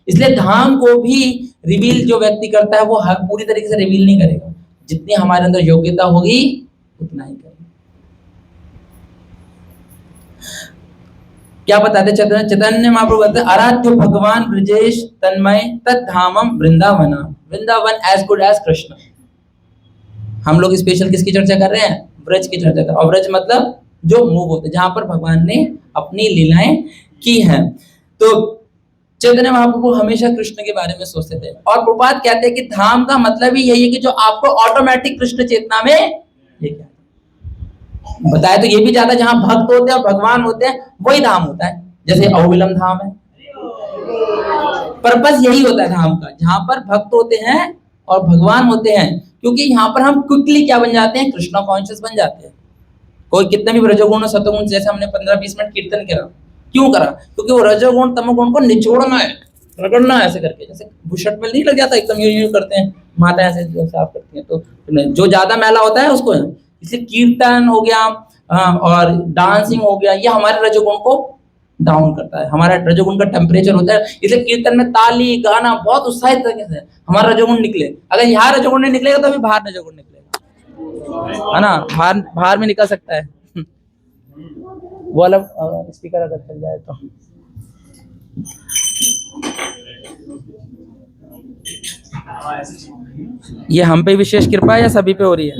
इसलिए धाम को भी रिवील जो व्यक्ति करता है वो पूरी तरीके से रिवील नहीं करेगा, जितनी हमारे अंदर योग्यता होगी उतना ही करेगा। क्या बताते चैतन्य महाप्रभु कहते हैं, आराध्य भगवान ब्रजेश तन्मय तद्धामम Vrindavan, Vrindavan as good as Krishna. हम लोग स्पेशल किसकी चर्चा कर रहे हैं, ब्रज की चर्चा कर। और ब्रज मतलब जो मूव होते, जहां पर भगवान ने अपनी लीलाएं की हैं। तो चैतन्य महाप्रभु हमेशा कृष्ण के बारे में सोचते थे। और प्रभुपाद कहते हैं कि धाम का मतलब ही यही है कि जो आपको ऑटोमेटिक कृष्ण चेतना में लेके आए। बताया तो ये भी ज्यादा, जहां भक्त होते हैं और भगवान होते हैं वही धाम होता है। जैसे अहोबिलम धाम है, पर्पस यही होता है धाम का, जहां पर भक्त होते हैं और भगवान होते हैं, क्योंकि यहाँ पर हम क्विकली क्या बन जाते हैं, कृष्णा कॉन्शियस बन जाते हैं। कोई कितने भी रजोगुण सतोगुण, जैसे हमने 15-20 मिनट कीर्तन करा, क्यों करा, क्योंकि वो रजोगुण तमोगुण को निचोड़ना है, रगड़ना है ऐसे करके। जैसे बुशर्ट में नहीं लग जाता, एकदम यूं करते हैं माता ऐसे जो साफ करती हैं, तो जो ज्यादा मैला होता है उसको, इसलिए कीर्तन हो गया और डांसिंग हो गया, ये हमारे रजोगुण को डाउन करता है, हमारा रजोगुण का टेम्परेचर होता है। इसलिए कीर्तन में ताली गाना बहुत उत्साहित तरीके से हमारा रजोगुण निकले। अगर यहाँ रजोगुण नहीं निकलेगा तो भी बाहर रजोगुण निकलेगा, है ना, बाहर में निकल सकता है। वो अलग स्पीकर अगर चल जाए तो। ये हम पे विशेष कृपा है या सभी पे हो रही है?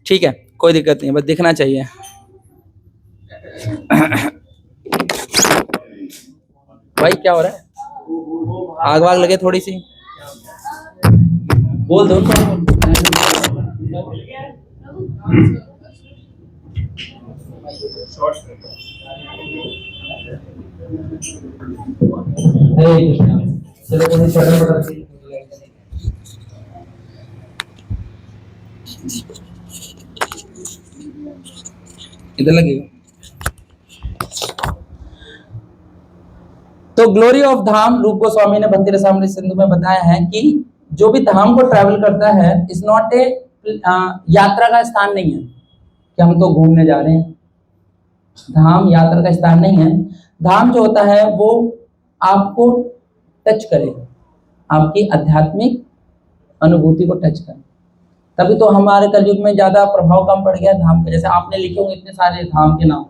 ठीक है, कोई दिक्कत नहीं, बस दिखना चाहिए। भाई क्या हो रहा है, आग वाग लगे थोड़ी सी, बोल दो इधर लगेगा। तो ग्लोरी ऑफ धाम, रूप गोस्वामी ने भक्ति रसामृत सिंधु में बताया है कि जो भी धाम को ट्रैवल करता है, इज नॉट ए यात्रा का स्थान नहीं है कि हम तो घूमने जा रहे हैं। धाम यात्रा का स्थान नहीं है। धाम जो होता है वो आपको टच करेगा, आपकी आध्यात्मिक अनुभूति को टच करे। तभी तो हमारे कलयुग में ज्यादा प्रभाव कम पड़ गया धाम का। जैसे आपने लिखे होंगे इतने सारे धाम के नाम,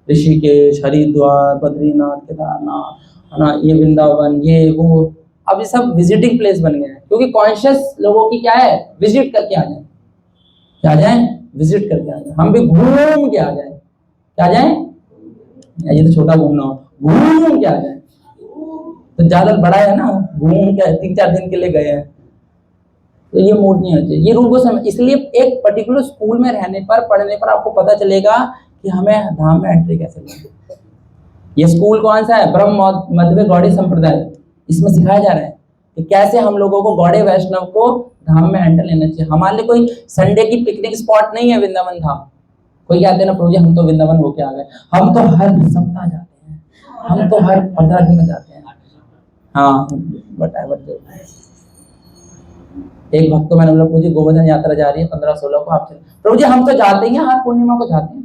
ऋषिकेश, हरिद्वार, बद्रीनाथ, केदारनाथ, है ना, ये वृंदावन, ये वो, अब ये सब विजिटिंग प्लेस बन गए हैं, क्योंकि कॉन्शियस लोगों की क्या है, विजिट करके आ जाए, क्या जाए, विजिट करके आ जाए। हम भी घूम के आ जाए, क्या जाए, ये तो छोटा घूमना हो, घूम के आ जाए तो ज्यादा बड़ा है ना, घूम के 3-4 दिन के लिए गए हैं, तो ये मूड नहीं होना चाहिए। ये रूल को समझ, इसलिए एक पर्टिकुलर स्कूल में रहने पर, पढ़ने पर आपको पता चलेगा कि हमें धाम में एंट्री कैसे लेनी। ये स्कूल कौन सा है, ब्रह्म मध्य गौड़ी संप्रदाय, इसमें सिखाया जा रहा है कि कैसे हम लोगों को गौड़े वैष्णव को धाम में एंटर लेना चाहिए। हमारे लिए कोई संडे की पिकनिक स्पॉट नहीं है वृंदावन धाम। कोई कहते हैं ना, प्रभु जी हम तो वृंदावन होके आ गए, हम तो हर सप्ताह जाते हैं, हम तो हर 15 दिन में जाते हैं। हाँ बताए एक भक्त तो मैंने बोला, प्रभु जी गोवर्धन यात्रा जा रही है 15-16 को, आप चले। प्रभु जी हम तो जाते हैं, हर पूर्णिमा को जाते हैं,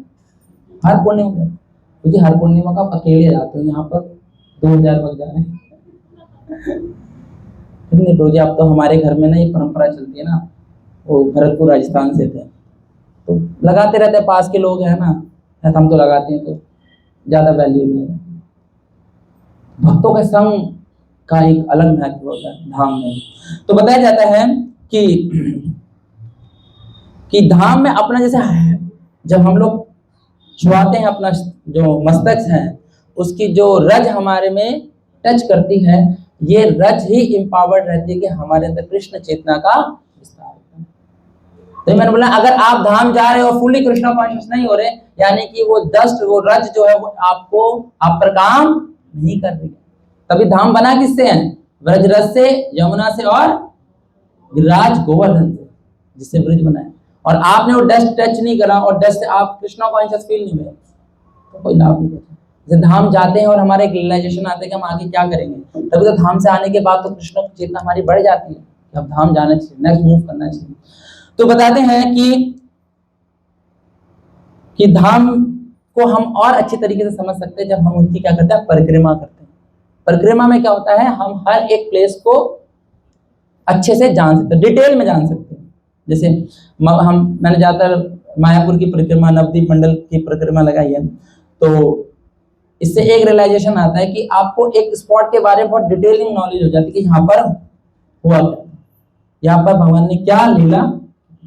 हर पूर्णिमा को। प्रभु जी हर पूर्णिमा को आप अकेले जाते हो, यहाँ पर 2000 लोग जा रहे हैं। नहीं प्रभु जी, आप तो हमारे घर में ना ये परंपरा चलती है ना, वो भरतपुर राजस्थान से थे, तो लगाते रहते हैं, पास के लोग हैं ना, हम तो लगाते हैं, तो ज्यादा वैल्यू नहीं है। भक्तों के संग का एक अलग महत्व होता है धाम में। तो बताया जाता है कि धाम में अपना, जैसे जब हम लोग छुआते हैं अपना जो मस्तक है, उसकी जो रज हमारे में टच करती है, ये रज ही इंपावर्ड रहती है कि हमारे अंदर कृष्ण चेतना का विस्तार होता है। तो मैंने बोला, अगर आप धाम जा रहे हो फुल्ली कृष्ण कॉन्शियस नहीं हो रहे, यानी कि वो डस्ट, वो रज जो है वो आपको आप पर काम नहीं कर रही है। तभी धाम बना किससे है, ब्रज रस से, यमुना से और गिरिराज गोवर्धन से। जिससे ब्रिज बना है, और आपने वो डस्ट टच नहीं करा और डस्ट से आप कृष्णा कॉन्शियस फील नहीं हुए, तो कोई लाभ नहीं होता। जैसे धाम जाते हैं और हमारे एक रियलाइजेशन आते हैं कि हम आगे क्या करेंगे, तभी तो धाम से आने के बाद तो कृष्ण की चेतना हमारी बढ़ जाती है कि अब धाम जाना चाहिए, नेक्स्ट मूव करना चाहिए। तो बताते हैं कि धाम को हम और अच्छे तरीके से समझ सकते हैं जब हम उनकी क्या करते हैं, परिक्रमा करते हैं। परिक्रमा में क्या होता है, हम हर एक प्लेस को अच्छे से जान सकते हैं, डिटेल में जान सकते हैं। जैसे मैंने ज्यादातर मायापुर की परिक्रमा, नवदीप मंडल की परिक्रमा लगाई है, तो इससे एक रियलाइजेशन आता है कि आपको एक स्पॉट के बारे में बहुत डिटेलिंग नॉलेज हो जाती है कि यहाँ पर हुआ क्या, यहाँ पर भगवान ने क्या लीला।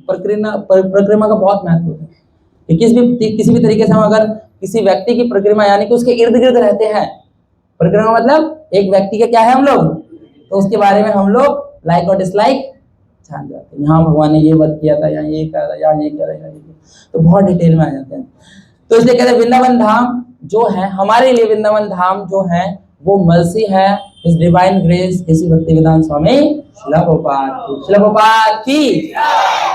परिक्रमा का बहुत महत्व होता है कि किसी भी तरीके से हम अगर किसी व्यक्ति की परिक्रमा यानी कि उसके इर्द गिर्द रहते हैं, परिक्रमा मतलब एक व्यक्ति के क्या है हम लोग, तो उसके बारे में हम लोग लाइक और डिसलाइक जान जाते हैं। यहाँ भगवान ने ये वध किया था, यहाँ ये करा था, यहाँ ये करा, यहाँ ये, तो बहुत डिटेल में आ जाते हैं। तो इसलिए कहते हैं वृंदावन धाम जो है हमारे लिए, वृंदावन धाम जो है वो मर्सी है, इस डिवाइन ग्रेस इसी भक्ति वेदांत स्वामी श्रील प्रभुपाद की।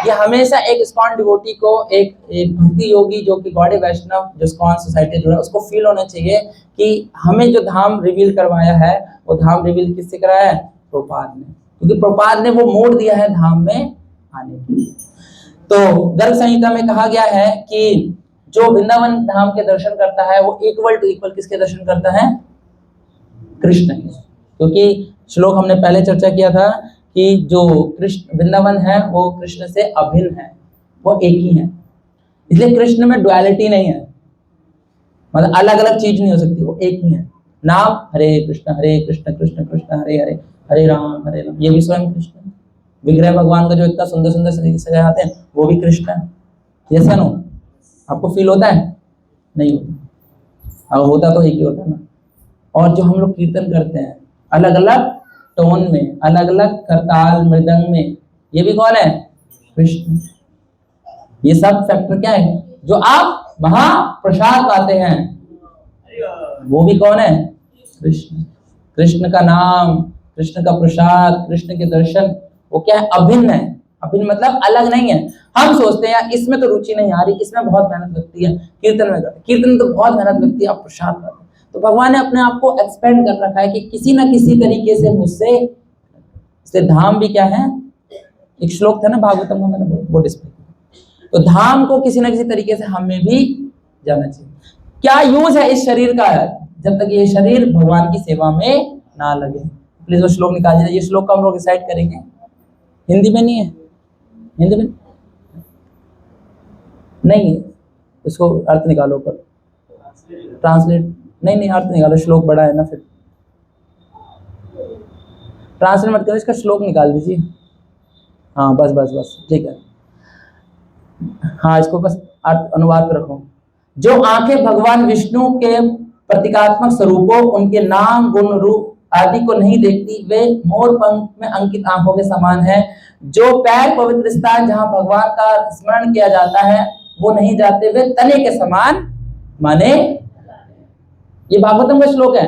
ये हमेशा एक इस्कॉन डिवोटी को, एक भक्ति योगी जो कि गौड़े वैष्णव जो इस्कॉन सोसाइटी जुड़ा, उसको फील होना चाहिए कि हमें जो धाम रिवील करवाया है वो धाम रिवील किससे कराया है, प्रभुपाद ने, क्योंकि प्रभुपाद ने वो मोड़ दिया है धाम में आने के लिए। तो गर्भ संहिता में कहा गया है कि जो वृंदावन धाम के दर्शन करता है वो इक्वल टू इक्वल किसके दर्शन करता है, कृष्ण के। क्योंकि श्लोक हमने पहले चर्चा किया था कि जो कृष्ण वृंदावन है वो कृष्ण से अभिन्न है, वो एक ही है। इसलिए कृष्ण में डुअलिटी नहीं है, मतलब अलग अलग चीज नहीं हो सकती, वो एक ही है। नाम हरे कृष्ण कृष्ण कृष्ण हरे हरे, हरे राम, ये भी स्वयं कृष्ण है। विग्रह भगवान का जो इतना सुंदर सुंदर सजाते हैं वो भी कृष्ण है। जैसा नो आपको फील होता है, नहीं होता, अब होता तो एक ही होता ना। और जो हम लोग कीर्तन करते हैं अलग अलग टोन में, अलग अलग करताल मृदंग में, ये भी कौन है, कृष्ण। ये सब फैक्टर क्या है, जो आप महाप्रसाद पाते हैं वो भी कौन है, कृष्ण। कृष्ण का नाम, कृष्ण का प्रसाद, कृष्ण के दर्शन, वो क्या है, अभिन्न है। अभिन्न मतलब अलग नहीं है। हम सोचते हैं यार इसमें तो रुचि नहीं आ रही, इसमें बहुत मेहनत लगती है, कीर्तन में करते, कीर्तन में तो बहुत मेहनत लगती है, आप प्रसाद पाते। तो भगवान ने अपने आप को एक्सपेंड कर रखा है कि किसी ना किसी तरीके से मुझसे, इसलिए धाम भी क्या है, एक श्लोक था ना भागवतम में, मैंने वो डिस्प्ले किया। तो धाम को किसी ना किसी तरीके से हमें भी जाना चाहिए। क्या यूज है इस शरीर का, जब तक ये शरीर भगवान की सेवा में ना लगे। प्लीज वो श्लोक निकाल दीजिए। ये श्लोक का हम लोग रिसाइट करेंगे, हिंदी में नहीं है, हिंदी में नहीं है, इसको अर्थ निकालो पर, ट्रांसलेट नहीं, अर्थ निकालो, श्लोक बड़ा है ना, फिर ट्रांसलेट मत करो, इसका श्लोक निकाल दीजिए। हाँ बस ठीक है। हाँ इसको बस अर्थ अनुवाद पर रखो। जो आंखें भगवान विष्णु के प्रतीकात्मक स्वरूपों, उनके नाम गुण रूप आदि को नहीं देखती, वे मोर पंख में अंकित आंखों के समान है। जो पैर पवित्र स्थान जहां भगवान का स्मरण किया जाता है वो नहीं जाते, वे तने के समान माने। ये भागवतम का श्लोक है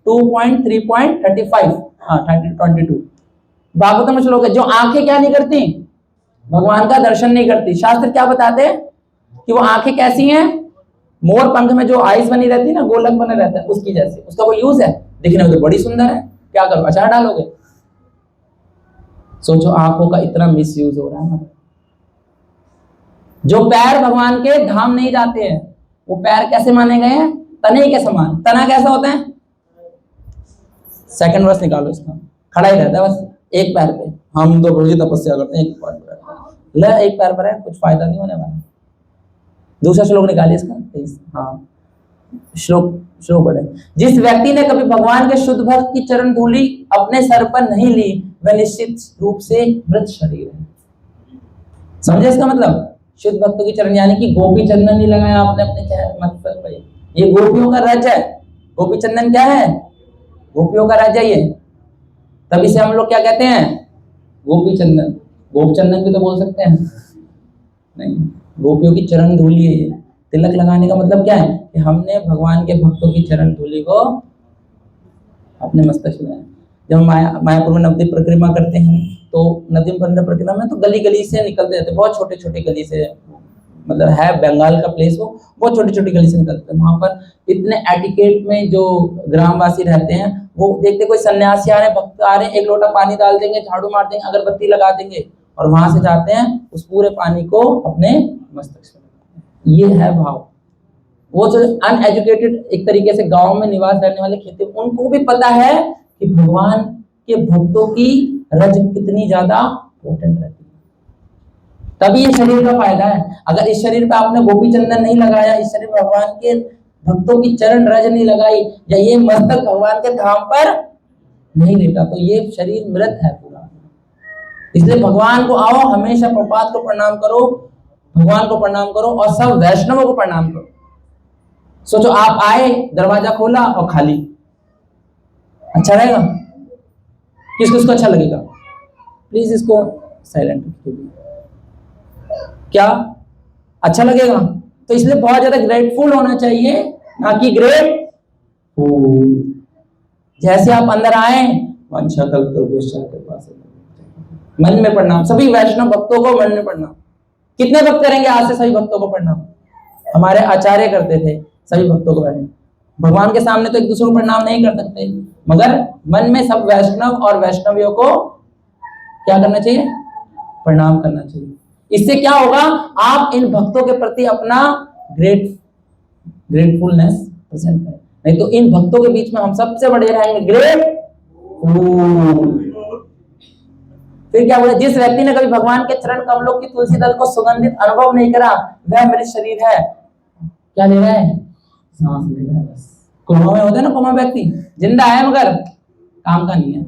2.3.35, हाँ 22 भागवतम का श्लोक है। जो आंखें क्या नहीं करती, भगवान का दर्शन नहीं करती, शास्त्र क्या बताते हैं कि वो आंखें कैसी हैं, मोर पंख में जो आइस बनी रहती है ना, गोलक बने रहता है उसकी जैसे। उसका कोई यूज है, दिखने में तो बड़ी सुंदर है, क्या करो अचार डालोगे। सोचो आंखों का इतना मिस यूज हो रहा है ना। जो पैर भगवान के धाम नहीं जाते हैं वो पैर कैसे माने गए हैं, तने के समान। तना कैसा होता है, सेकंड वर्स निकालो इसका, खड़ा ही रहता है बस एक पैर पे। हम तो बड़ी तपस्या करते हैं एक पैर पर, ले एक पैर पर है, कुछ फायदा नहीं होने वाला। दूसरा श्लोक निकालिए इसका, हाँ श्लोक बड़े। जिस व्यक्ति ने कभी भगवान के शुद्ध भक्त की चरण धूलि अपने सर पर नहीं ली, वह निश्चित रूप से मृत शरीर है। समझे इसका मतलब, शुद्ध भक्तों की चरण यानी कि गोपी चंदन नहीं लगाया आपने अपने चेहरे मत पर, ये गोपियों का रज है। गोपी चंदन क्या है, गोपियों का रज है ये, तभी से हम लोग क्या कहते हैं, गोपी चंदन। गोप चंदन भी तो बोल सकते हैं, नहीं, गोपियों की चरण धूलि है ये। तिलक लगाने का मतलब क्या है कि हमने भगवान के भक्तों की चरण धूलि को अपने मस्तक में लगाया। जब हम मायापुर में नवदीप परिक्रमा करते हैं तो नदी परिक्रमा में तो गली गली से निकलते रहते, बहुत छोटे छोटे गली से, मतलब है बंगाल का प्लेस वो, बहुत छोटी छोटी गली से निकलते हैं। वहां पर इतने एटिकेट में जो ग्रामवासी रहते हैं वो देखते कोई सन्यासी आ रहे हैं, भक्त आ रहे हैं, एक लोटा पानी डाल देंगे, झाड़ू मार देंगे, अगरबत्ती लगा देंगे और वहां से जाते हैं, उस पूरे पानी को अपने मस्तक से लगाते हैं। ये है भाव। वो जो अनएजुकेटेड एक तरीके से गांव में निवास करने वाले खेती, उनको भी पता है कि भगवान के भक्तों की रज कितनी ज्यादा इंपॉर्टेंट रहती है। तभी ये शरीर का फायदा है। अगर इस शरीर पे आपने गोपी चंदन नहीं लगाया, इस शरीर में भगवान के भक्तों की चरण रज नहीं लगाई, या ये मस्तक भगवान के धाम पर नहीं लेटा, तो ये शरीर मृत है पूरा। इसलिए भगवान को आओ, हमेशा प्रपात को प्रणाम करो, भगवान को प्रणाम करो और सब वैष्णवों को प्रणाम करो। सोचो आप आए, दरवाजा खोला और खाली, अच्छा रहेगा? किसको इसको अच्छा लगेगा? प्लीज इसको साइलेंट रखिए। क्या अच्छा लगेगा? तो इसलिए बहुत ज्यादा ग्रेटफुल होना चाहिए, ना कि ग्रेटफुल। जैसे आप अंदर आए, वंशा कल्पतरुभ्यश्च कृपासिंधुभ्यश्च, मन में प्रणाम। सभी वैष्णव भक्तों को मन में प्रणाम। कितने भक्त करेंगे आज से सभी भक्तों को प्रणाम? हमारे आचार्य करते थे सभी भक्तों को प्रणाम। भगवान के सामने तो एक दूसरे को प्रणाम नहीं कर सकते, मगर मन में सब वैष्णव और वैष्णवियों को क्या करना चाहिए? प्रणाम करना चाहिए। इससे क्या होगा? आप इन भक्तों के प्रति अपना ग्रेटफुलनेस प्रेजेंट करें। नहीं तो इन भक्तों के बीच में हम सबसे बड़े रहेंगे ग्रेटफुल। फिर क्या बोले? जिस व्यक्ति ने कभी भगवान के चरण कमलों की तुलसी दल को सुगंधित अनुभव नहीं करा, वह मेरे शरीर है। क्या ले रहा है? सांस ले रहा है बस। कोमा में होता है ना, कोमा व्यक्ति जिंदा है मगर काम का नहीं है,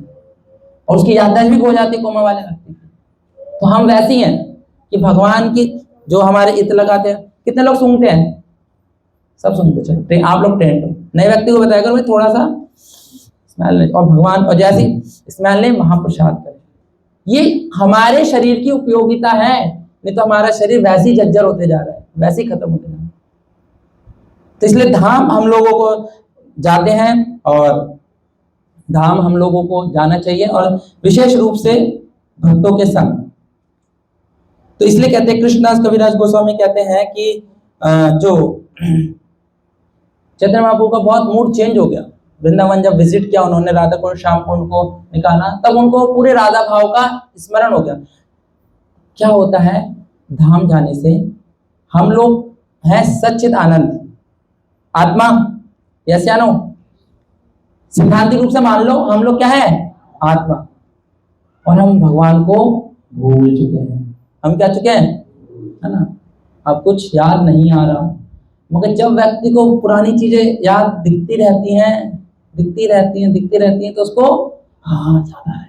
और उसकी याददाश्त भी खो जाती है कोमा वाले व्यक्ति की। तो हम वैसे ही हैं कि भगवान की जो हमारे इत लगाते हैं। कितने लोग सूंघते हैं? सब सूंघते चलते। आप लोग ट्रेंड हो, नए व्यक्ति को बताया करो थोड़ा सा स्मेल ले, और भगवान और जैसी स्मेल ले महाप्रसाद करें। ये हमारे शरीर की उपयोगिता है, नहीं तो हमारा शरीर वैसे ही जर्जर होते जा रहा है, वैसे ही खत्म होते जा रहा है। तो इसलिए धाम हम लोगों को जाते हैं, और धाम हम लोगों को जाना चाहिए, और विशेष रूप से भक्तों के संग। तो इसलिए कहते हैं, कृष्णदास कविराज गोस्वामी कहते हैं कि जो चैतन्य महाप्रभु का बहुत मूड चेंज हो गया। वृंदावन जब विजिट किया उन्होंने, राधा कुंड श्याम कुंड को निकाला, तब उनको पूरे राधा भाव का स्मरण हो गया। क्या होता है धाम जाने से? हम लोग हैं सच्चिद आनंद आत्मा, यस या नो? सिद्धांतिक रूप से मान लो हम लोग क्या है? आत्मा। और हम भगवान को भूल चुके हैं। हम क्या चुके हैं? है ना? अब कुछ याद नहीं आ रहा, मगर जब व्यक्ति को पुरानी चीजें याद दिखती रहती हैं तो उसको हाँ जाना है।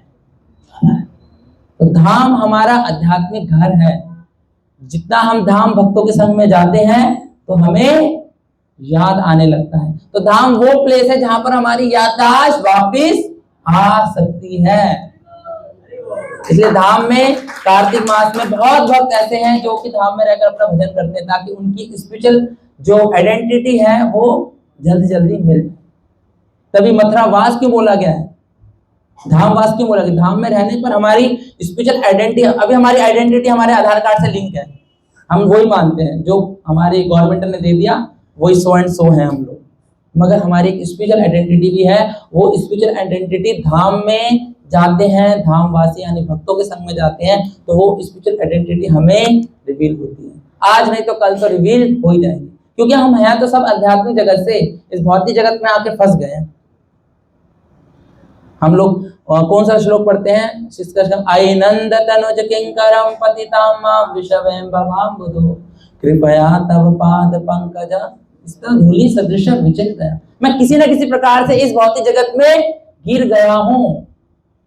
तो धाम हमारा आध्यात्मिक घर है। जितना हम धाम भक्तों के संग में जाते हैं तो हमें याद आने लगता है। तो धाम वो प्लेस है जहां पर हमारी याददाश्त वापिस आ सकती है। इसलिए धाम में कार्तिक मास में बहुत भक्त ऐसे हैं जो कि धाम में रहकर अपना भजन करते हैं, ताकि उनकी स्पिरिचुअल जो आइडेंटिटी है वो जल्दी जल्दी मिल जाए। तभी मथुरा वास क्यों बोला गया है, धाम वास क्यों बोला गया? धाम में रहने पर हमारी स्पिरिचुअल आइडेंटिटी, अभी हमारी आइडेंटिटी हमारे आधार कार्ड से लिंक है, हम वही मानते हैं जो हमारी गवर्नमेंट ने दे दिया, वही सो एंड सो है हम लोग। मगर हमारी एक स्पिरिचुअल आइडेंटिटी भी है। वो स्पिरिचुअल आइडेंटिटी धाम में जाते हैं, धामवासी यानी भक्तों के संग में जाते हैं, तो वो स्पिरिचुअल आइडेंटिटी हमें रिवील होती है। आज नहीं तो कल तो रिवील हो ही जाएगी, क्योंकि हम हैं तो सब आध्यात्मिक जगत से इस भौतिक जगत में आके फंस गए हैं। हम लोग कौन सा श्लोक पढ़ते हैं? आई नंद तनुज किंकरम पतिताम माम विषवेम भवाम्बुधो कृपया तव पाद पंकज धूलि सदृश विचित। मैं किसी न किसी प्रकार से इस भौतिक जगत में गिर गया हूं,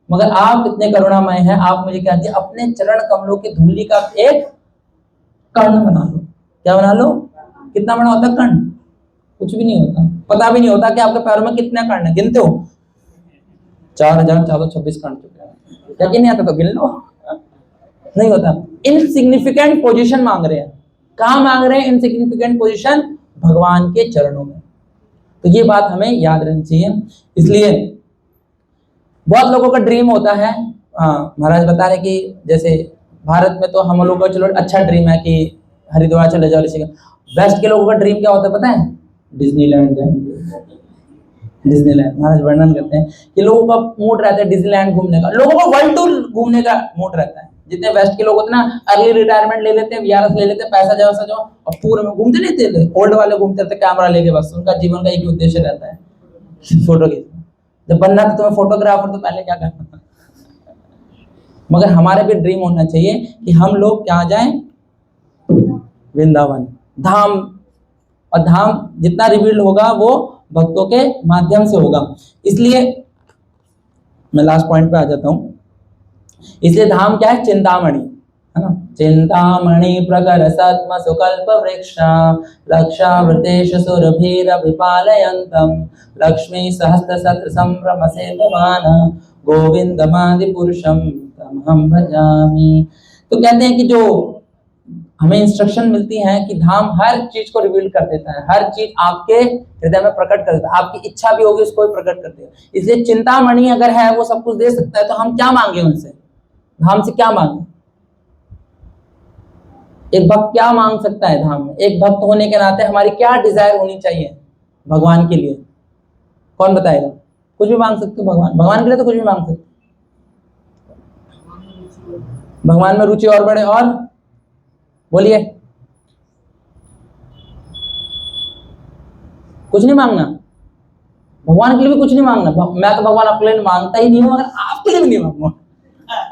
मगर आप इतने करुणामय हैं, आप मुझे क्या दिया? अपने चरण कमलों की धूलि का एक कर्ण बना लो। क्या बना लो? कितना बड़ा होता कर्ण? कुछ भी नहीं होता। पता भी नहीं होता कि आपके पैरों में कितने कर्ण है। गिनते हो? 4426 कर्ण चुके हैं। क्या नहीं आता तो गिन लो। नहीं होता। इनसिग्निफिकेंट पोजीशन मांग रहे हैं। कहां मांग रहे हैं इनसिग्निफिकेंट पोजीशन? भगवान के चरणों में। तो ये बात हमें याद रखनी चाहिए। इसलिए बहुत लोगों का ड्रीम होता है महाराज बता रहे कि जैसे भारत में तो हम लोगों का चलो अच्छा ड्रीम है कि हरिद्वार चले जाओ, ऋषिकेश। वेस्ट के लोगों का ड्रीम क्या होता है पता है? डिज्नीलैंड जाएंगे। डिज्नीलैंड महाराज वर्णन करते हैं कि लोगों का मूड रहता है डिज्नीलैंड घूमने का, लोगों को वर्ल्ड टूर घूमने का मूड रहता है। जितने वेस्ट के लोग होते हैं ना, अर्ली रिटायरमेंट ले लेते हैं, वीआरएस ले लेते हैं, पैसा जाओ सा जाओ, और पूरे में घूमते नहीं थे। ओल्ड वाले घूमते रहते कैमरा लेके, बस उनका जीवन का एक ही उद्देश्य रहता है फोटो खींचना। जब बनना था तुम्हें फोटोग्राफर तो पहले क्या करना था? मगर हमारे भी ड्रीम होना चाहिए कि हम लोग क्या जाएं? वृंदावन धाम। और धाम जितना रिवील्ड होगा वो भक्तों के माध्यम से होगा। इसलिए मैं लास्ट पॉइंट पे आ जाता हूं। इसलिए धाम क्या है? चिंतामणि है ना। चिंतामणि प्रकर सत्म सुकल्प वृक्ष रक्षावृतेश सुरभिरभिपालयन्तम लक्ष्मी सहस्त्र सत्र संभ्रम सेतमान गोविंदमादि पुरुषम तमहं भजामि। तो कहते हैं कि जो हमें इंस्ट्रक्शन मिलती है कि धाम हर चीज को रिवील कर देता है, हर चीज आपके हृदय में प्रकट कर देता है। आपकी इच्छा भी होगी उसको भी प्रकट कर देगा। इसलिए चिंतामणि अगर है वो सब कुछ दे सकता है, तो हम क्या मांगे उनसे? धाम से क्या मांगे? एक भक्त क्या मांग सकता है धाम में? एक भक्त होने के नाते हमारी क्या डिजायर होनी चाहिए भगवान के लिए? कौन बताएगा? कुछ भी मांग सकते हो भगवान के लिए, तो कुछ भी मांग सकते। भगवान में रुचि और बढ़े। और बोलिए, कुछ नहीं मांगना भगवान के लिए भी कुछ नहीं मांगना। मैं तो भगवान आपके लिए मांगता ही नहीं हूं, मगर आपके लिए भी नहीं मांगूंगा।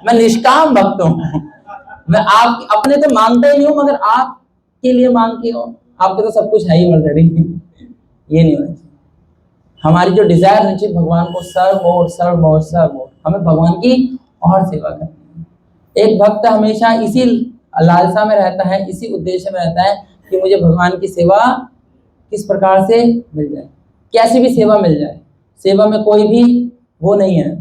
मैं निष्काम भक्त हूं। मैं आप अपने तो मांगता ही नहीं हूं, मगर आपके लिए मांग के हो, आपके तो सब कुछ है ही ऑलरेडी। ये नहीं होना चाहिए। हमारी जो डिजायर होनी चाहिए भगवान को सर्व मोर सर्व मोर सर्व मोर, हमें भगवान की और सेवा करनी है। एक भक्त हमेशा इसी लालसा में रहता है, इसी उद्देश्य में रहता है कि मुझे भगवान की सेवा किस प्रकार से मिल जाए, कैसी भी सेवा मिल जाए। सेवा में कोई भी वो नहीं है,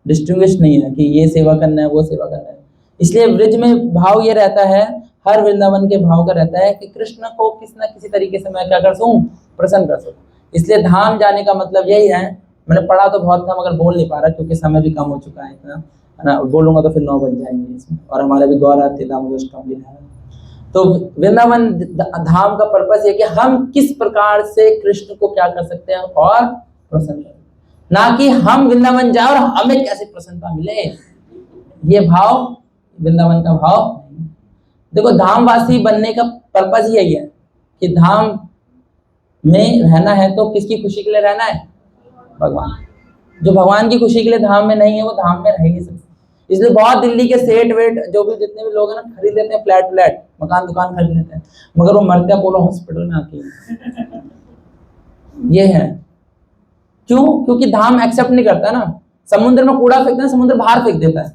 डिस्टिंग्विश नहीं है कि ये सेवा करना है वो सेवा करना है। इसलिए ब्रिज में भाव ये रहता है, हर वृंदावन के भाव का रहता है कि कृष्ण को किसी न किसी तरीके से मैं क्या कर सकूं? प्रसन्न कर सकूं। इसलिए धाम जाने का मतलब यही है। मैंने पढ़ा तो बहुत था मगर बोल नहीं पा रहा क्योंकि समय भी कम हो चुका है इतना, है ना। बोलूंगा तो फिर 9 बज जाएंगे इसमें, और हमारे भी गौराती दामोदर भी है। तो वृंदावन धाम का पर्पस है कि हम किस प्रकार से कृष्ण को क्या कर सकते हैं और प्रसन्न करें, ना कि हम वृंदावन जाए और हमें कैसे प्रसन्नता मिले। ये भाव वृंदावन का भाव। देखो, धामवासी बनने का पर्पस ही यही है कि धाम में रहना है तो किसकी खुशी के लिए रहना है? भगवान। जो भगवान की खुशी के लिए धाम में नहीं है वो धाम में रह नहीं सकते। इसलिए बहुत दिल्ली के सेठ वेट जो भी जितने भी लोग हैं ना, खरीद लेते हैं फ्लैट मकान दुकान खरीद लेते हैं, मगर वो मरते अपोलो हॉस्पिटल में आके। ये है क्यों? क्योंकि धाम एक्सेप्ट नहीं करता ना। समुद्र में कूड़ा फेंकते हैं, समुद्र बाहर फेंक देता है।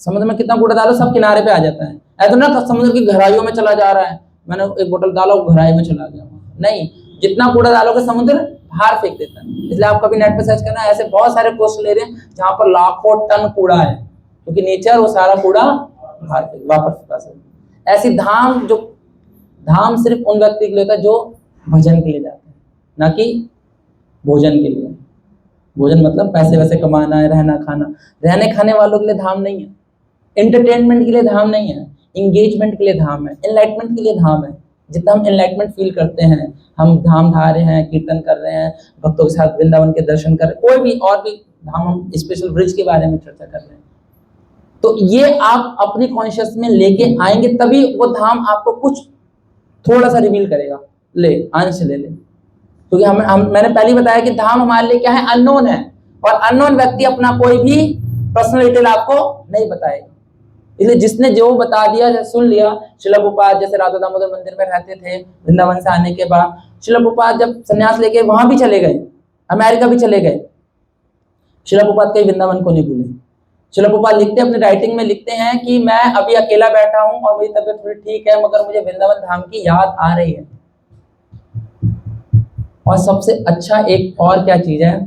समुद्र में कितना कूड़ा डालो सब किनारे पे आ जाता है। ऐसा ना समुद्र की गहराइयों में चला जा रहा है, मैंने एक बोतल डाला वो गहराई में चला गया। नहीं, जितना कूड़ा डालोगे समुद्र बाहर फेंक देता है। इसलिए आप कभी नेट पे सर्च करना, ऐसे बहुत सारे कोस्टल एरिया जहां पर लाखों टन कूड़ा है, क्योंकि नेचर वो सारा कूड़ा बाहर वापस। ऐसी धाम, जो धाम सिर्फ उन व्यक्ति के लिए होता है जो भजन के लिए जाते हैं, ना कि भोजन के लिए। भोजन मतलब पैसे वैसे कमाना है, रहना खाना। रहने खाने वालों के लिए धाम नहीं है, एंटरटेनमेंट के लिए धाम नहीं है, इंगेजमेंट के लिए धाम है, एनलाइटमेंट के लिए धाम है। जितना हम एनलाइटमेंट फील करते हैं, हम धाम धा रहे हैं, कीर्तन कर रहे हैं, भक्तों के साथ वृंदावन के दर्शन कर रहे हैं, कोई भी और भी धाम, हम स्पेशल ब्रिज के बारे में चर्चा कर रहे हैं, तो ये आप अपनी कॉन्शियस में लेके आएंगे तभी वो धाम आपको कुछ थोड़ा सा रिवील करेगा। ले अंश ले ले, क्योंकि मैंने पहले ही बताया कि धाम हमारे लिए क्या है? अननोन है, और अननोन व्यक्ति अपना कोई भी पर्सनल डिटेल आपको नहीं बताएगा। इसलिए जिसने जो बता दिया सुन लिया। श्रील प्रभुपाद जैसे राधा दामोदर मंदिर में रहते थे, वृंदावन से आने के बाद श्रील प्रभुपाद जब संन्यास लेके वहां भी चले गए, अमेरिका भी चले गए, श्रील प्रभुपाद कहीं वृंदावन को नहीं भूले। श्रील प्रभुपाद लिखते अपनी राइटिंग में लिखते हैं कि मैं अभी अकेला बैठा हूं और मेरी तबीयत थोड़ी ठीक है, मगर मुझे वृंदावन धाम की याद आ रही है। और सबसे अच्छा एक और क्या चीज है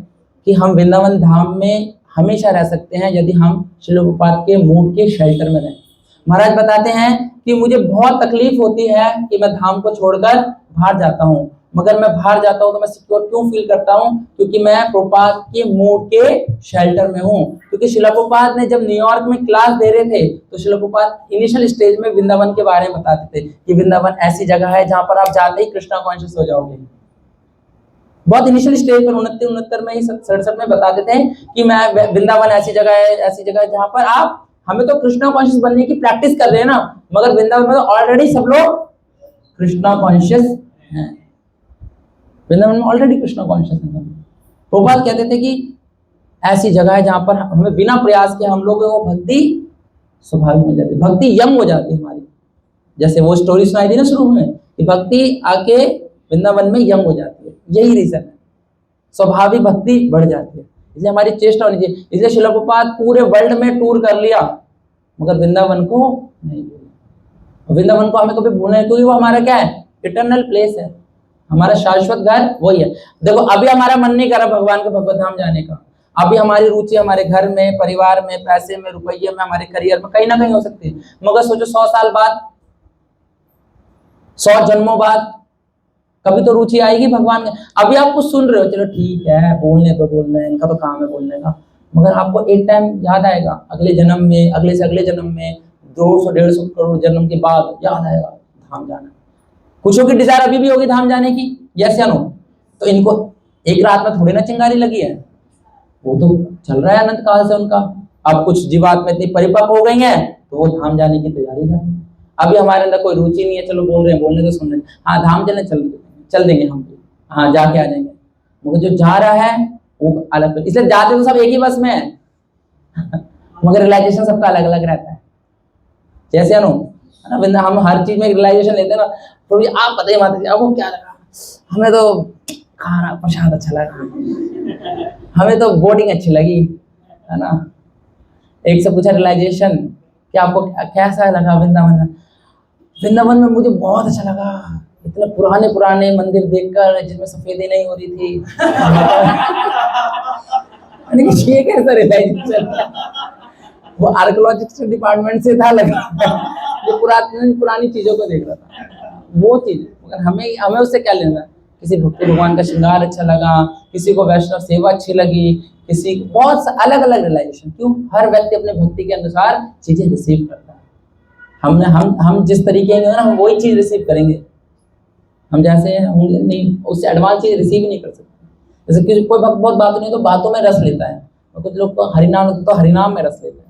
कि हम वृंदावन धाम में हमेशा रह सकते हैं यदि हम श्रील प्रभुपाद के मूड के शेल्टर में रहें। महाराज बताते हैं कि मुझे बहुत तकलीफ होती है कि मैं धाम को छोड़कर बाहर जाता हूँ, मगर मैं बाहर जाता हूँ तो मैं सिक्योर क्यों फील करता हूँ? क्योंकि मैं प्रभुपाद के मूड के शेल्टर में हूँ। क्योंकि श्रील प्रभुपाद ने जब न्यूयॉर्क में क्लास दे रहे थे तो श्रील प्रभुपाद इनिशियल स्टेज में वृंदावन के बारे में बताते थे कि वृंदावन ऐसी जगह है जहां पर आप जाते ही कृष्णा कॉन्शियस हो जाओगे। बहुत इनिशियल स्टेज पर 69 में ही 67 में बताते थे कि मैं वृंदावन ऐसी जगह है जहां पर आप, हमें तो कृष्णा कॉन्शियस बनने की प्रैक्टिस कर रहे हैं ना, मगर वृंदावन में तो ऑलरेडी सब लोग कृष्णा कॉन्शियस हैं। वृंदावन में ऑलरेडी कृष्णा कॉन्शियस है। प्रभुपाद कहते थे कि ऐसी जगह है जहां पर हमें बिना प्रयास के हम लोग वो भक्ति स्वाभाविक मिल जाती है, भक्ति यंग हो जाती है हमारी। जैसे वो स्टोरी सुनाई थी ना शुरू में कि भक्ति आके वृंदावन में यंग हो जाती है, यही रीजन है, स्वाभाविक भक्ति बढ़ जाती है। इसलिए हमारी चेष्टा होनी चाहिए। इसलिए श्रील प्रभुपाद पूरे वर्ल्ड में टूर कर लिया मगर वृंदावन को नहीं भूला। वृंदावन को हमें कभी भूलना है क्योंकि वो हमारा क्या है? इटर्नल प्लेस है, हमारा शाश्वत घर वही है। देखो अभी हमारा मन नहीं कर रहा भगवान के भगवत धाम जाने का, अभी हमारी रुचि हमारे घर में, परिवार में, पैसे में, रुपये में, हमारे करियर में कहीं ना कहीं हो सकती है, मगर सोचो 100 साल बाद, 100 जन्मों बाद कभी तो रुचि आएगी भगवान में। अभी आप कुछ सुन रहे हो, चलो ठीक है, बोलने तो बोलना है, इनका तो काम है बोलने का, मगर आपको एक टाइम याद आएगा, अगले जन्म में, अगले से अगले जन्म में, 200-150 करोड़ जन्म के बाद याद आएगा धाम जाना। कुछों की डिजायर अभी भी होगी धाम जाने की, यस या नो? तो इनको एक रात में थोड़ी ना चिंगारी लगी है, वो तो चल रहा है अनंत काल से उनका। अब कुछ जीवात्मा इतनी परिपक्व हो गई हैं तो वो धाम जाने की तैयारी कर रही है। अभी हमारे अंदर कोई रुचि नहीं है, चलो बोल रहे हैं, बोलने तो सुन रहे हैं, हाँ धाम चल देंगे हम भी, हाँ जाके आ जाएंगे, मगर जो जा रहा है वो अलग। इसलिए जाते तो सब एक ही बस में है मगर रियलाइजेशन सबका अलग अलग रहता है। जैसे हम हर चीज में रियलाइजेशन लेते हैं ना, तो आप बताइए माता जी आपको क्या लगा? हमें तो खाना प्रसाद अच्छा लगा, हमें तो बोटिंग अच्छी लगी, है ना। एक से पूछा रियलाइजेशन कि आपको कैसा लगा वृंदावन? वृंदावन में मुझे बहुत अच्छा लगा, इतने पुराने पुराने मंदिर देखकर जिसमें सफेदी नहीं हो रही थी ये कैसा रियलाइजेशन? वो आर्कियोलॉजिकल डिपार्टमेंट से था लगा जो पुरानी चीजों को देख रहा था, वो चीज। मगर हमें उससे क्या लेना? किसी भक्ति भगवान का श्रृंगार अच्छा लगा, किसी को वैष्णव सेवा अच्छी लगी, किसी बहुत अलग अलग रियलाइजेशन। क्यों? हर व्यक्ति अपने भक्ति के अनुसार चीजें रिसीव करता है। हम जिस तरीके के ना, हम वही चीज रिसीव करेंगे। हम जैसे होंगे नहीं, उससे एडवांस चीज रिसीव ही नहीं कर सकते। जैसे किसी कोई भक्त बहुत बात नहीं तो बातों में रस लेता है, और कुछ लोग तो हरिनाम में रस लेते हैं।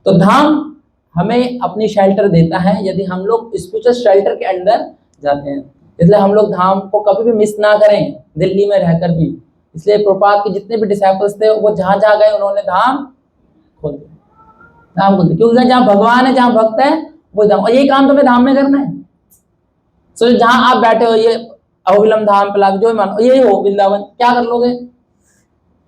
तो धाम हमें अपनी शेल्टर देता है यदि हम लोग स्पिरिचुअल शेल्टर के अंदर जाते हैं। इसलिए हम लोग धाम को कभी भी मिस ना करें, दिल्ली में रहकर भी। इसलिए प्रभुपाद के जितने भी डिसाइपल्स थे वो जहां जहां गए उन्होंने धाम खोल दिया, क्योंकि जहां भगवान है, जहां भक्त है, वो धाम। और यही काम तुम्हें धाम में करना है। सो जहां आप बैठे हो, ये अहोबिलम धाम पलाग जो मानो यही हो वृंदावन, क्या कर लोगे?